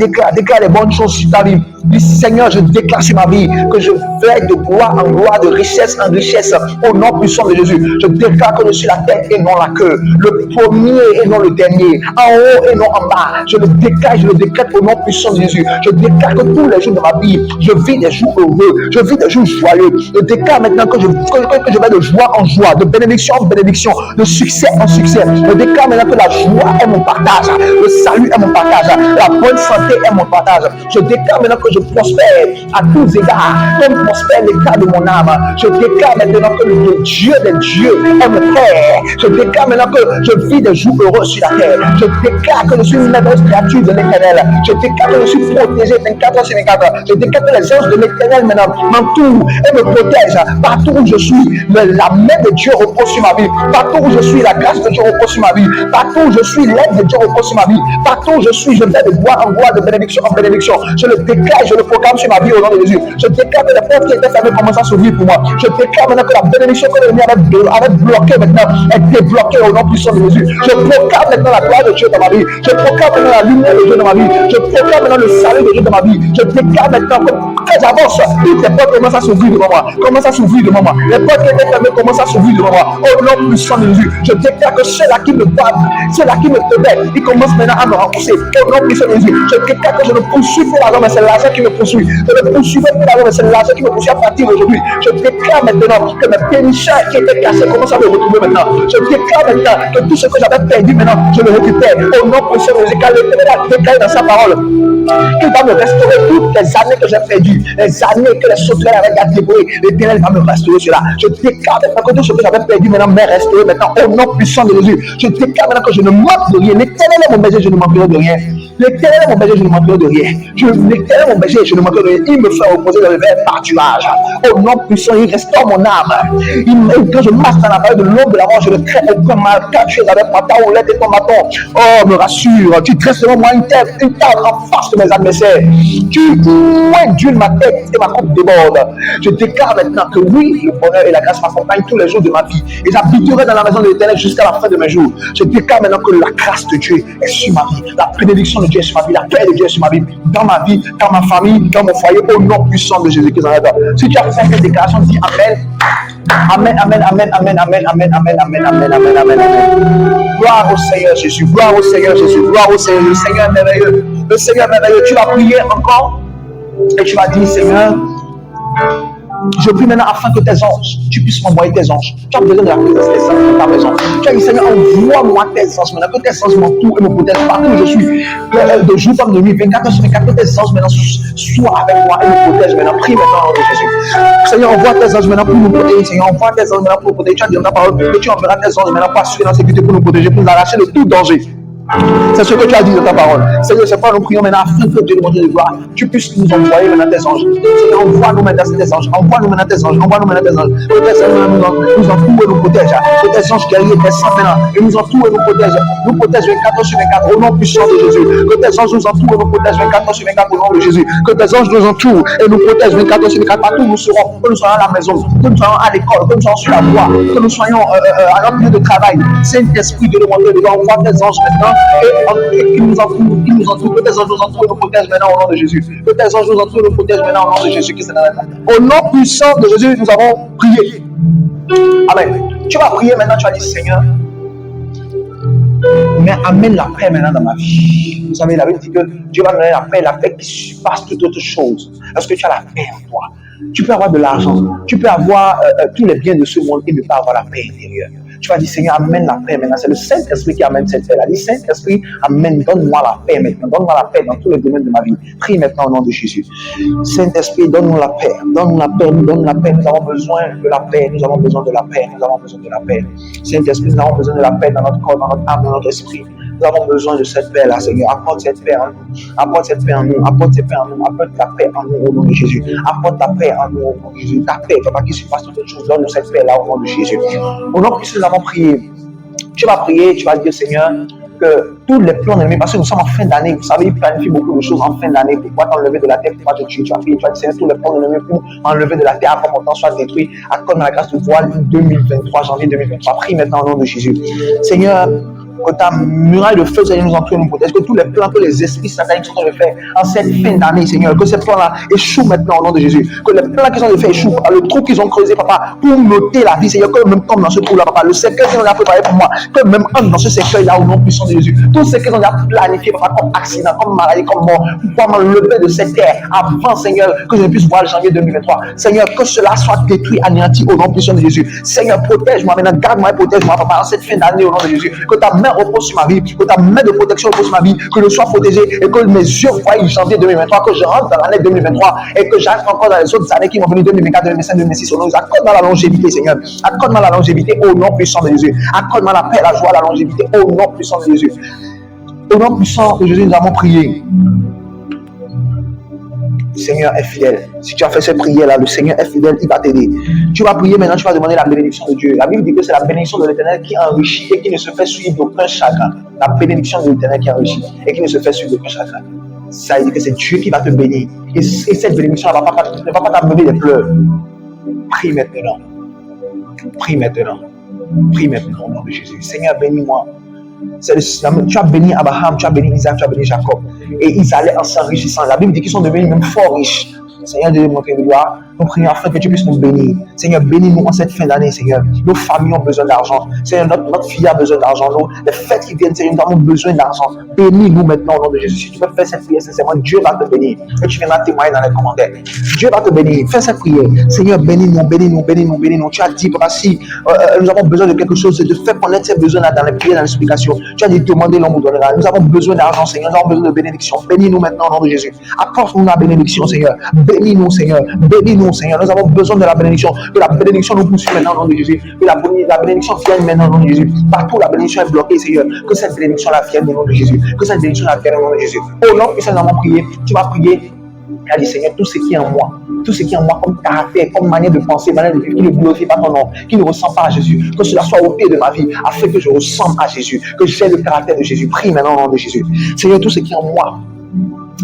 les bonnes choses sur ta vie. Dis, Seigneur, je déclare sur ma vie que je vais de gloire en gloire, de richesse en richesse, au nom puissant de Jésus. Je déclare que je suis la tête et non la queue, le premier et non le dernier, en haut et non en bas. Je le déclare au nom puissant de Jésus. Je déclare que tous les jours de ma vie, je vis des jours heureux, je vis des jours joyeux. Je déclare maintenant que je vais de joie en joie, de bénédiction en bénédiction, de succès en succès. Je déclare maintenant que la joie est mon partage, le salut est mon partage, la bonne santé est mon partage. Je déclare maintenant que je prospère à tous égards, comme prospère l'état de mon âme. Je déclare maintenant que le Dieu des dieux est mon Père. Je déclare maintenant que je vis des jours heureux sur la terre. Je déclare que je suis une merveilleuse créature de l'Éternel. Je déclare que je suis protégé 24 heures sur 24. Je déclare que les anges de l'Éternel maintenant m'entourent et me protègent. Partout où je suis, la main de Dieu repose sur ma vie. Partout où je suis, la grâce de Dieu repose sur ma vie. Partout où je suis, l'aide de Dieu repose sur ma vie. Partout où je suis, je vais de gloire en gloire, de bénédiction en bénédiction. Je le déclare, je le proclame sur ma vie au nom de Jésus. Je déclare que les portes qui étaient fermées commencent à s'ouvrir pour moi. Je déclare maintenant que la bénédiction que l'ennemi avait bloquée maintenant est débloquée au nom puissant de Jésus. Je proclame maintenant la gloire de Dieu dans ma vie. Je proclame maintenant la lumière de Dieu dans ma vie. Je proclame maintenant le salut de Dieu dans ma vie. Je déclare maintenant que quand j'avance, toutes les portes commencent à s'ouvrir devant moi. Commencent à s'ouvrir devant moi. Les portes qui étaient fermées commencent à s'ouvrir devant moi. Au nom puissant de Jésus. Je déclare que ceux-là qui me battent, ceux-là qui me tenaient, ils commencent maintenant à me rembourser. Au nom puissant de Jésus. Je déclare que je ne poursuis plus l'argent, mais c'est l'argent qui me poursuit. Je ne poursuis plus l'argent, mais c'est l'argent qui me poursuit à partir d'aujourd'hui. Je déclare maintenant que mes pénicheurs qui étaient cassés commencent à me retrouver maintenant. Je déclare maintenant que tout ce que j'avais perdu maintenant, je le récupère. Au nom puissant de Jésus. Car l'Éternel a déclaré dans sa parole qu'il va me restaurer toutes les années que j'ai perdues, les années que les sauterelles avaient dévorées. L'Éternel va me restaurer cela. Je déclare maintenant que tout ce que j'avais perdu maintenant m'est restauré maintenant au nom puissant de Jésus. Je déclare maintenant que je ne manque de rien. L'Éternel est mon berger, je ne manquerai de rien. L'Éternel est mon berger, je ne manquerai de rien. L'Éternel est mon berger, je ne manquerai de rien. Il me fait reposer dans le vert pâturage. Au nom puissant, il restaure mon âme. Quand je marche dans la vallée de l'ombre de la mort, je ne crains aucun mal. Car tu es avec moi, ta houlette et ton bâton. Oh, me rassure. Tu dresses devant moi une table en face de mes adversaires. Tu induis ma tête et ma coupe déborde. Je déclare maintenant que oui, le bonheur et la grâce m'accompagnent tous les jours de ma vie. Et j'habiterai dans la maison de l'Éternel jusqu'à la fin de mes jours. Je déclare maintenant que la grâce de Dieu est sur ma vie. La bénédiction de Dieu est sur ma vie. La paix de Dieu est sur ma vie. Dans ma vie, dans ma famille, dans mon foyer, au nom puissant de Jésus-Christ. Si tu as fait cette déclaration, dis Amen. Amen, amen, amen, amen, amen, amen, amen, amen, amen, amen, amen, amen. Gloire au Seigneur Jésus, gloire au Seigneur Jésus, gloire au Seigneur, le Seigneur merveilleux, le Seigneur merveilleux. Tu vas prier encore et tu vas dire Seigneur, je prie maintenant afin que tes anges, tu puisses m'envoyer tes anges. Tu as besoin de la présence des anges dans ta maison. Tu as dit Seigneur, envoie-moi tes anges maintenant, que tes anges m'entourent et me protègent partout où je suis. De jour comme de nuit, 24 heures sur 24, que tes anges maintenant soient avec moi et me protègent maintenant. Prie maintenant au nom de Jésus. Seigneur, envoie tes anges maintenant pour nous protéger. Seigneur, envoie tes anges maintenant pour nous protéger. Tu as dit dans ta parole que tu enverras tes anges maintenant pour assurer la sécurité, pour nous protéger, pour nous arracher de tout danger. C'est ce que tu as dit dans ta parole. Seigneur, c'est pas nous prions maintenant afin que Dieu de gloire, tu puisses nous envoyer maintenant tes anges. Seigneur, envoie-nous maintenant tes anges. Envoie-nous maintenant tes anges. Envoie-nous maintenant tes anges. Que tes anges nous entourent et nous protègent. Que tes anges guerriers descendent maintenant et nous entourent et nous protègent. Nous protègent 24 heures sur 24 au nom puissant de Jésus. Que tes anges nous entourent et nous protègent 24 heures sur 24 au nom de Jésus. Que tes anges nous entourent et nous protègent 24 heures sur 24 partout où nous serons. Que nous soyons à la maison, que nous soyons à l'école, que nous soyons sur la voie, que nous soyons à notre lieu de travail. Saint-Esprit, Dieu de mon Dieu, envoie tes anges maintenant et qui nous entourent, que tes anges nous entourent et nous protègent maintenant au nom de Jésus. Que tes anges nous entourent et nous protègent maintenant au nom de Jésus. Au nom puissant de Jésus, nous avons prié. Amen. Tu vas prier maintenant, tu vas dire Seigneur, mais amène la paix maintenant dans ma vie. Vous savez, la Bible dit que Dieu va donner la paix qui surpasse toute autre chose. Est-ce que tu as la paix en toi? Tu peux avoir de l'argent, tu peux avoir tous les biens de ce monde et ne pas avoir la paix intérieure. Tu vas dire, Seigneur, amène la paix maintenant. C'est le Saint-Esprit qui amène cette paix-là. Dis, Saint-Esprit, amène, donne-moi la paix maintenant. Donne-moi la paix dans tous les domaines de ma vie. Prie maintenant au nom de Jésus. Saint-Esprit, donne-nous la paix. Donne-nous la paix. Nous donne la paix. Nous avons besoin de la paix. Nous avons besoin de la paix. Nous avons besoin de la paix. Saint-Esprit, nous avons besoin de la paix dans notre corps, dans notre âme, dans notre esprit. Nous avons besoin de cette paix-là, Seigneur. Apporte cette paix en nous. Apporte cette paix en nous. Apporte cette paix en nous. Apporte ta paix en nous au nom de Jésus. Apporte ta paix en nous au nom de Jésus. Ta paix, papa, qui surpasse toute chose. Donne-nous cette paix-là au nom de Jésus. Au nom de Jésus, nous avons prié. Tu vas prier, tu vas dire, Seigneur, que tous les plans de l'ennemi, parce que nous sommes en fin d'année, vous savez, il planifie beaucoup de choses en fin d'année pour pouvoir t'enlever de la terre, pour pouvoir te tuer. Tu vas prier, tu vas dire, Seigneur, tous les plans de l'ennemi pour enlever de la terre, avant mon temps soit détruit, accorde la grâce de voir 2023, janvier 2023. Prie maintenant au nom de Jésus. Seigneur, que ta muraille de feu, Seigneur, nous entoure et nous protège. Que tous les plans, que les esprits sataniques sont en train de faire en cette fin d'année, Seigneur, que ces plans-là échouent maintenant au nom de Jésus. Que les plans qu'ils ont fait échouent, le trou qu'ils ont creusé, papa, pour m'ôter la vie, Seigneur, que même tombe dans ce trou-là, papa, le cercueil qu'ils ont préparé pour moi, que même entre dans ce cercueil-là au nom puissant de Jésus. Tout ce qu'ils ont déjà planifié, papa, comme accident, comme maladie, comme mort, pour pouvoir m'enlever de cette terre avant, Seigneur, que je ne puisse voir le janvier 2023. Seigneur, que cela soit détruit, anéanti au nom puissant de Jésus. Seigneur, protège-moi maintenant, garde-moi et protège-moi, papa, en cette fin d'année au nom de Jésus. Que ta main repose sur ma vie, que ta main de protection repose sur ma vie, que je sois protégé et que mes yeux voient janvier 2023, que je rentre dans l'année 2023 et que j'arrive encore dans les autres années qui vont venir 2024, 2025, 2026. Au nom de Jésus, accorde-moi la longévité, Seigneur. Accorde-moi la longévité au nom puissant de Jésus. Accorde-moi la paix, la joie, la longévité au nom puissant de Jésus. Au nom puissant de Jésus, nous avons prié. Le Seigneur est fidèle. Si tu as fait cette prière-là, le Seigneur est fidèle, il va t'aider. Tu vas prier maintenant, tu vas demander la bénédiction de Dieu. La Bible dit que c'est la bénédiction de l'Éternel qui enrichit et qui ne se fait suivre d'aucun chagrin. La bénédiction de l'Éternel qui enrichit et qui ne se fait suivre d'aucun chagrin. Ça veut dire que c'est Dieu qui va te bénir. Et cette bénédiction ne va pas t'amener des pleurs. Prie maintenant. Prie maintenant. Prie maintenant au nom de Jésus. Seigneur, bénis-moi. Tu as béni Abraham, tu as béni Isaac, tu as béni Jacob. Et ils allaient en s'enrichissant. La Bible dit qu'ils sont devenus même fort riches. Seigneur, Dieu de mon gloire, nous prions afin que tu puisses nous bénir. Seigneur, bénis-nous en cette fin d'année, Seigneur. Nos familles ont besoin d'argent. Seigneur, notre fille a besoin d'argent. Les fêtes qui viennent, Seigneur, nous avons besoin d'argent. Bénis-nous maintenant au nom de Jésus. Si tu peux faire cette prière sincèrement, Dieu va te bénir. Et tu viendras témoigner dans les commentaires. Dieu va te bénir. Fais cette prière. Seigneur, bénis-nous, bénis-nous, bénis-nous, bénis-nous. Tu as dit, papa, si nous avons besoin de quelque chose, de faire connaître ces besoins-là dans les prières, dans l'explication. Tu as dit, demandez, l'homme nous donnera. Nous avons besoin d'argent, Seigneur. Nous avons besoin de bénédiction. Bénis-nous maintenant au nom de Jésus. Apporte-nous la bénédiction, Seigneur. Bénis-nous, Seigneur. Bénis-nous, Seigneur. Nous avons besoin de la bénédiction. Que la bénédiction nous poursuive maintenant au nom de Jésus. Que la bénédiction vienne maintenant au nom de Jésus. Partout la bénédiction est bloquée, Seigneur. Que cette bénédiction-là vienne au nom de Jésus. Que cette bénédiction-là vienne au nom de Jésus. Au nom que nous avons prié, tu vas prier. Tu as dit, Seigneur, tout ce qui est en moi, tout ce qui est en moi comme caractère, comme manière de penser, manière de vivre, qui ne glorifie pas ton nom, qui ne ressemble pas à Jésus, que cela soit ôté de ma vie, afin que je ressemble à Jésus, que j'ai le caractère de Jésus. Prie maintenant au nom de Jésus. Seigneur, tout ce qui est en moi,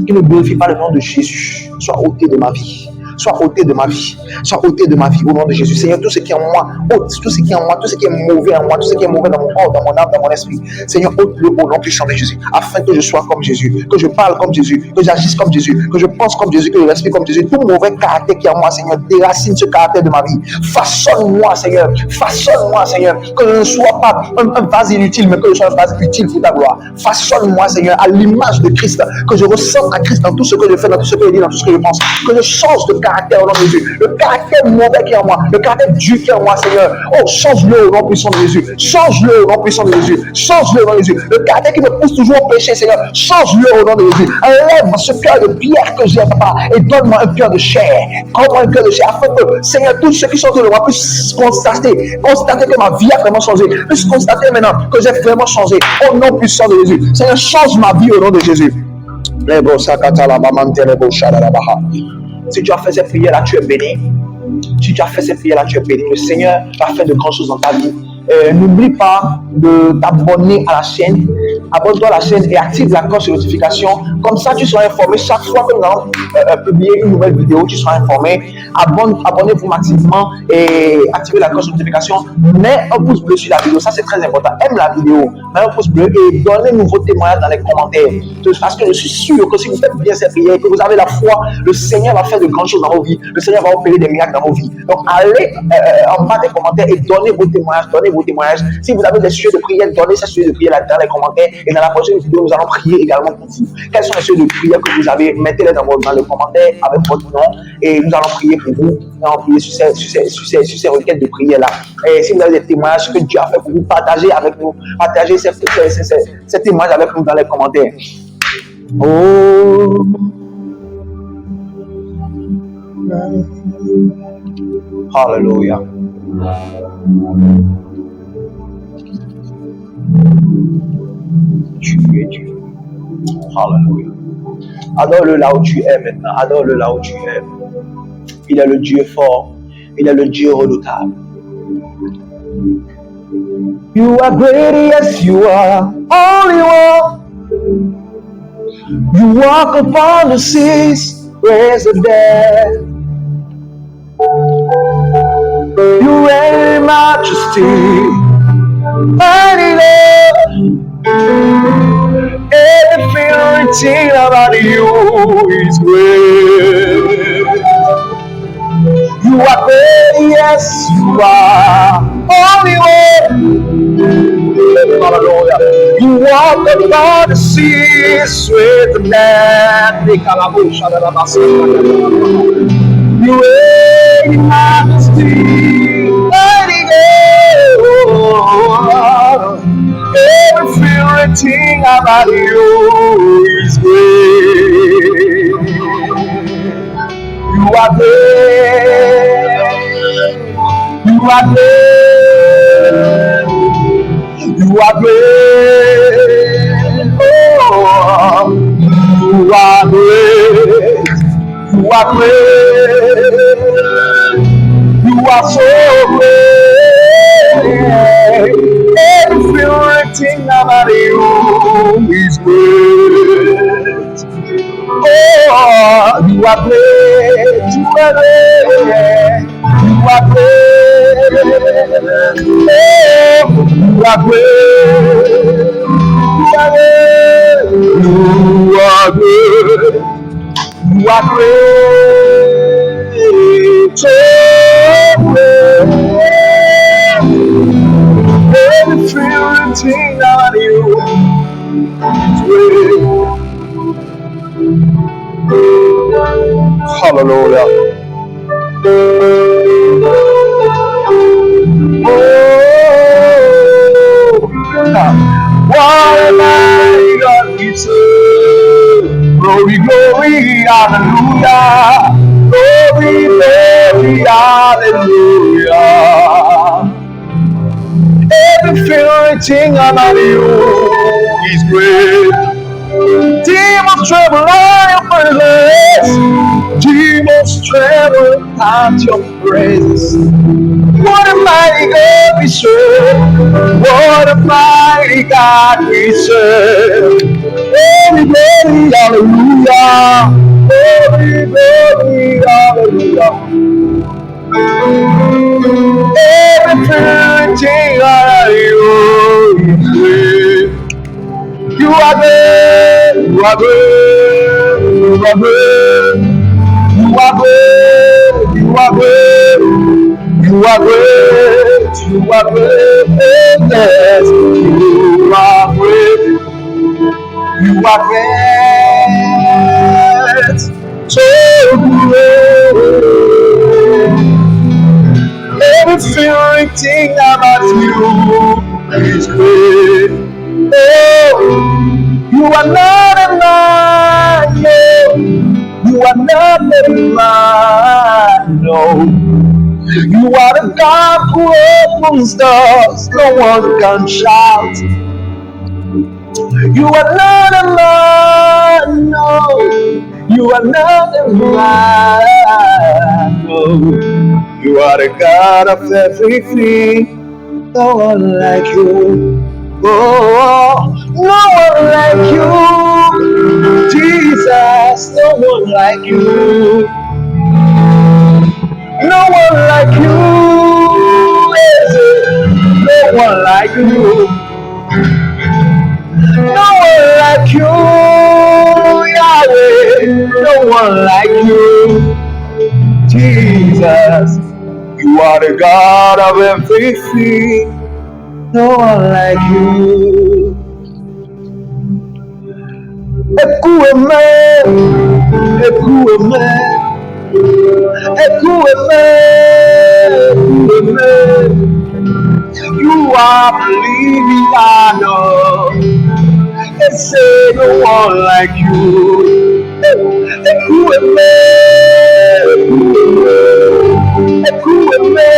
qui ne glorifie pas le nom de Jésus, soit ôté de ma vie. Soit ôté de ma vie, soit ôté de ma vie au nom de Jésus. Seigneur, tout ce qui est en moi, ôte tout ce qui est en moi, tout ce qui est mauvais en moi, tout ce qui est mauvais dans mon corps, dans mon âme, dans mon esprit. Seigneur, ôte-le au nom puissant de Jésus, afin que je sois comme Jésus, que je parle comme Jésus, que j'agisse comme Jésus, que je pense comme Jésus, que je respire comme Jésus. Tout mauvais caractère qui est en moi, Seigneur, déracine ce caractère de ma vie. Façonne-moi, Seigneur, que je ne sois pas un vase inutile, mais que je sois un vase utile pour ta gloire. Façonne-moi, Seigneur, à l'image de Christ, que je ressemble à Christ dans tout ce que je fais, dans tout ce que je dis, dans tout ce que je pense, que je change de caractère au nom de Jésus. Le caractère mauvais qui est en moi, le caractère dur qui est en moi, Seigneur. Oh, change-le au nom puissant de Jésus. Change-le au nom puissant de Jésus. Change-le au nom de Jésus. Le caractère qui me pousse toujours au péché, Seigneur. Change-le au nom de Jésus. Enlève ce cœur de pierre que j'ai, papa, et donne-moi un cœur de chair. Donne-moi un cœur de chair, afin que, Seigneur, tous ceux qui sont autour de moi puissent constater que ma vie a vraiment changé, puissent constater maintenant que j'ai vraiment changé. Au nom puissant de Jésus. Seigneur, change ma vie au nom de Jésus. Si tu as fait cette prière-là, tu es béni. Si tu as fait cette prière-là, tu es béni. Le Seigneur va faire de grandes choses dans ta vie. N'oublie pas de t'abonner à la chaîne. Abonne-toi à la chaîne et active la cloche de notification. Comme ça, tu seras informé chaque fois que nous allons publier une nouvelle vidéo. Tu seras informé. Abonnez-vous massivement et activez la cloche de notification. Mets un pouce bleu sur la vidéo. Ça, c'est très important. Aime la vidéo. Mets un pouce bleu et donnez-nous vos témoignages dans les commentaires. Parce que je suis sûr que si vous faites bien cette prière, que vous avez la foi, le Seigneur va faire de grandes choses dans vos vies. Le Seigneur va opérer des miracles dans vos vies. Donc, allez en bas des commentaires et donnez vos témoignages. Si vous avez des sujets de prière, donnez ces sujets de prière dans les commentaires. Et dans la prochaine vidéo, nous allons prier également pour vous. Quels sont les sujets de prière que vous avez? Mettez-les dans les commentaires avec votre nom. Et nous allons prier pour vous. Nous allons prier sur ces requêtes de prière-là. Et si vous avez des témoignages que Dieu a fait pour vous, partagez avec nous. Partagez ces témoignages avec nous dans les commentaires. Oh. Hallelujah. Tu es Dieu. Hallelujah. Adore-le là où tu es maintenant. Adore-le là où tu es. Il est le Dieu fort. Il est le Dieu redoutable. You are great, yes you are. Only one. You walk upon the seas, raise the dead. You reign in majesty, mighty Lord. Everything about you is great. You are great, yes you are. Only one. Hallelujah. You walk upon the seas with the land. You reign in majesty, mighty God. Everything about you is great. You are great. You are great. You are great. Oh, you are great. You are great. You are so great. Everything about you is great. Oh, you are great. You are great. You are great. Oh, you are great. You are great. You are great. You are great. So great. Everything about you is great. Hallelujah. Oh, what a mighty God we serve. Glory, glory, hallelujah. Glory, glory, hallelujah. Everything about you is great. Demons tremble at your presence. Demons tremble at your presence. What a mighty God we serve. What a mighty God we serve. Glory, glory, hallelujah. Glory, glory, hallelujah. Everything out of you is great. You are great. You are great. You are great. You are great. You are great. You are great. You are great. Yes, you are great. You are great. So great. Everything about you is great. Oh, You are not a man, no. You are not a man, no. You are the God who opens doors no one can shout. You are not a man, no. You are not a man, no. You are the God of everything. No one like you. Oh, no one like you. Jesus, no one like you. No one like you. No one like you. No one like you, Yahweh. No one like you, Jesus. You are the God of everything. No one like you. Écoute-moi, écoute-moi, écoute-moi, écoute-moi. You are the living God. They say no one like you. Écoute-moi, écoute-moi,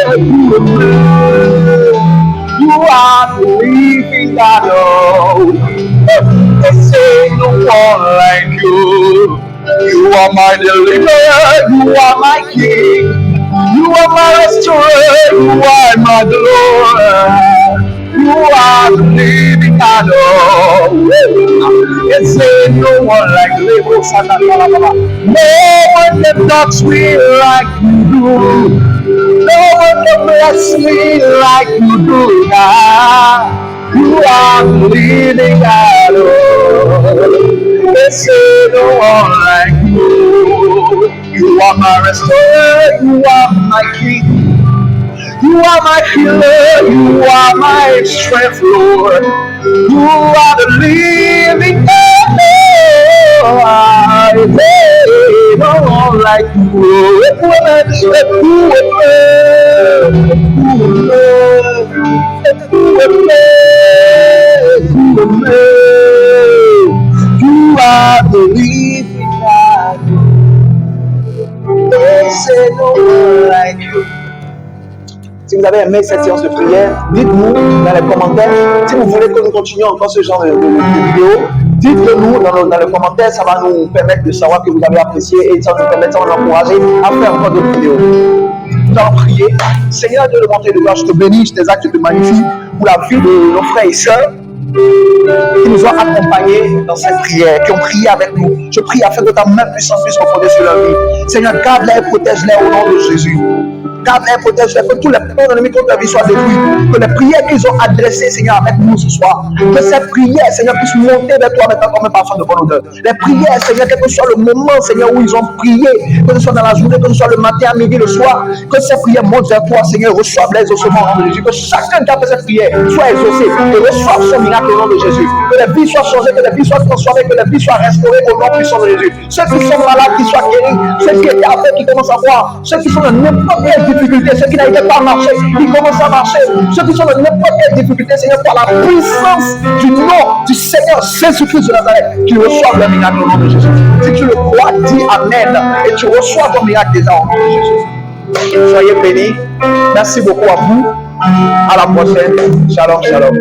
écoute-moi. You are the living God. They say no one like you. You are my deliverer. You are my king. You are my restorer. You are my deliverer. You are the living God. It said no one like Lebo Santa. No one can touch me like you do. No one can bless me like you do. God. You are the living God. They say no one like you. You are my restorer. You are my king. You are my healer, you are my strength, Lord. You are the living God. No one like you. You are the living God. They say no one like you. Si vous avez aimé cette séance de prière, dites-nous dans les commentaires. Si vous voulez que nous continuions encore ce genre de vidéo, dites-le nous dans les commentaires. Ça va nous permettre de savoir que vous avez apprécié et ça va nous permettre, ça va nous encourager à faire encore d'autres vidéos. Nous allons prier. Seigneur Dieu de bonté de gloire, je te bénis, je t'exalte, je te magnifie pour la vie de nos frères et sœurs qui nous ont accompagnés dans cette prière, qui ont prié avec nous. Je prie afin que ta main puissante puisse reposer sur leur vie. Seigneur, garde-les et protège-les au nom de Jésus. Garde-les, protège-les, que tous les plans ennemis contre la vie soient détruits. Que les prières qu'ils ont adressées, Seigneur, avec nous ce soir, que ces prières, Seigneur, puissent monter vers toi maintenant comme un parfum de bonne odeur. Les prières, Seigneur, quel que soit le moment, Seigneur, où ils ont prié, que ce soit dans la journée, que ce soit le matin, à midi, le soir, que ces prières montent vers toi, Seigneur, reçoivent les exaucements au nom de Jésus. Que chacun qui a fait cette prière soit exaucé et reçoive son miracle au nom de Jésus. Que les vies soient changées, que les vies soient transformées, que les vies soient restaurées au nom puissant de Jésus. Ceux qui sont malades, qui soient guéris, ceux qui étaient aveugles, qui commencent à voir, ceux qui sont dans n'importe quelle difficulté, ceux qui n'arrivaient pas à marcher, qui commencent à marcher, ceux qui sont dans n'importe quelle difficulté, Seigneur, par la puissance du nom du Seigneur Jésus-Christ de Nazareth, qui reçoivent le miracle au nom de Jésus. Si tu le crois, dis Amen et tu reçois ton miracle déjà au nom de Jésus. Soyez bénis. Merci beaucoup à vous. À la prochaine. Shalom, shalom.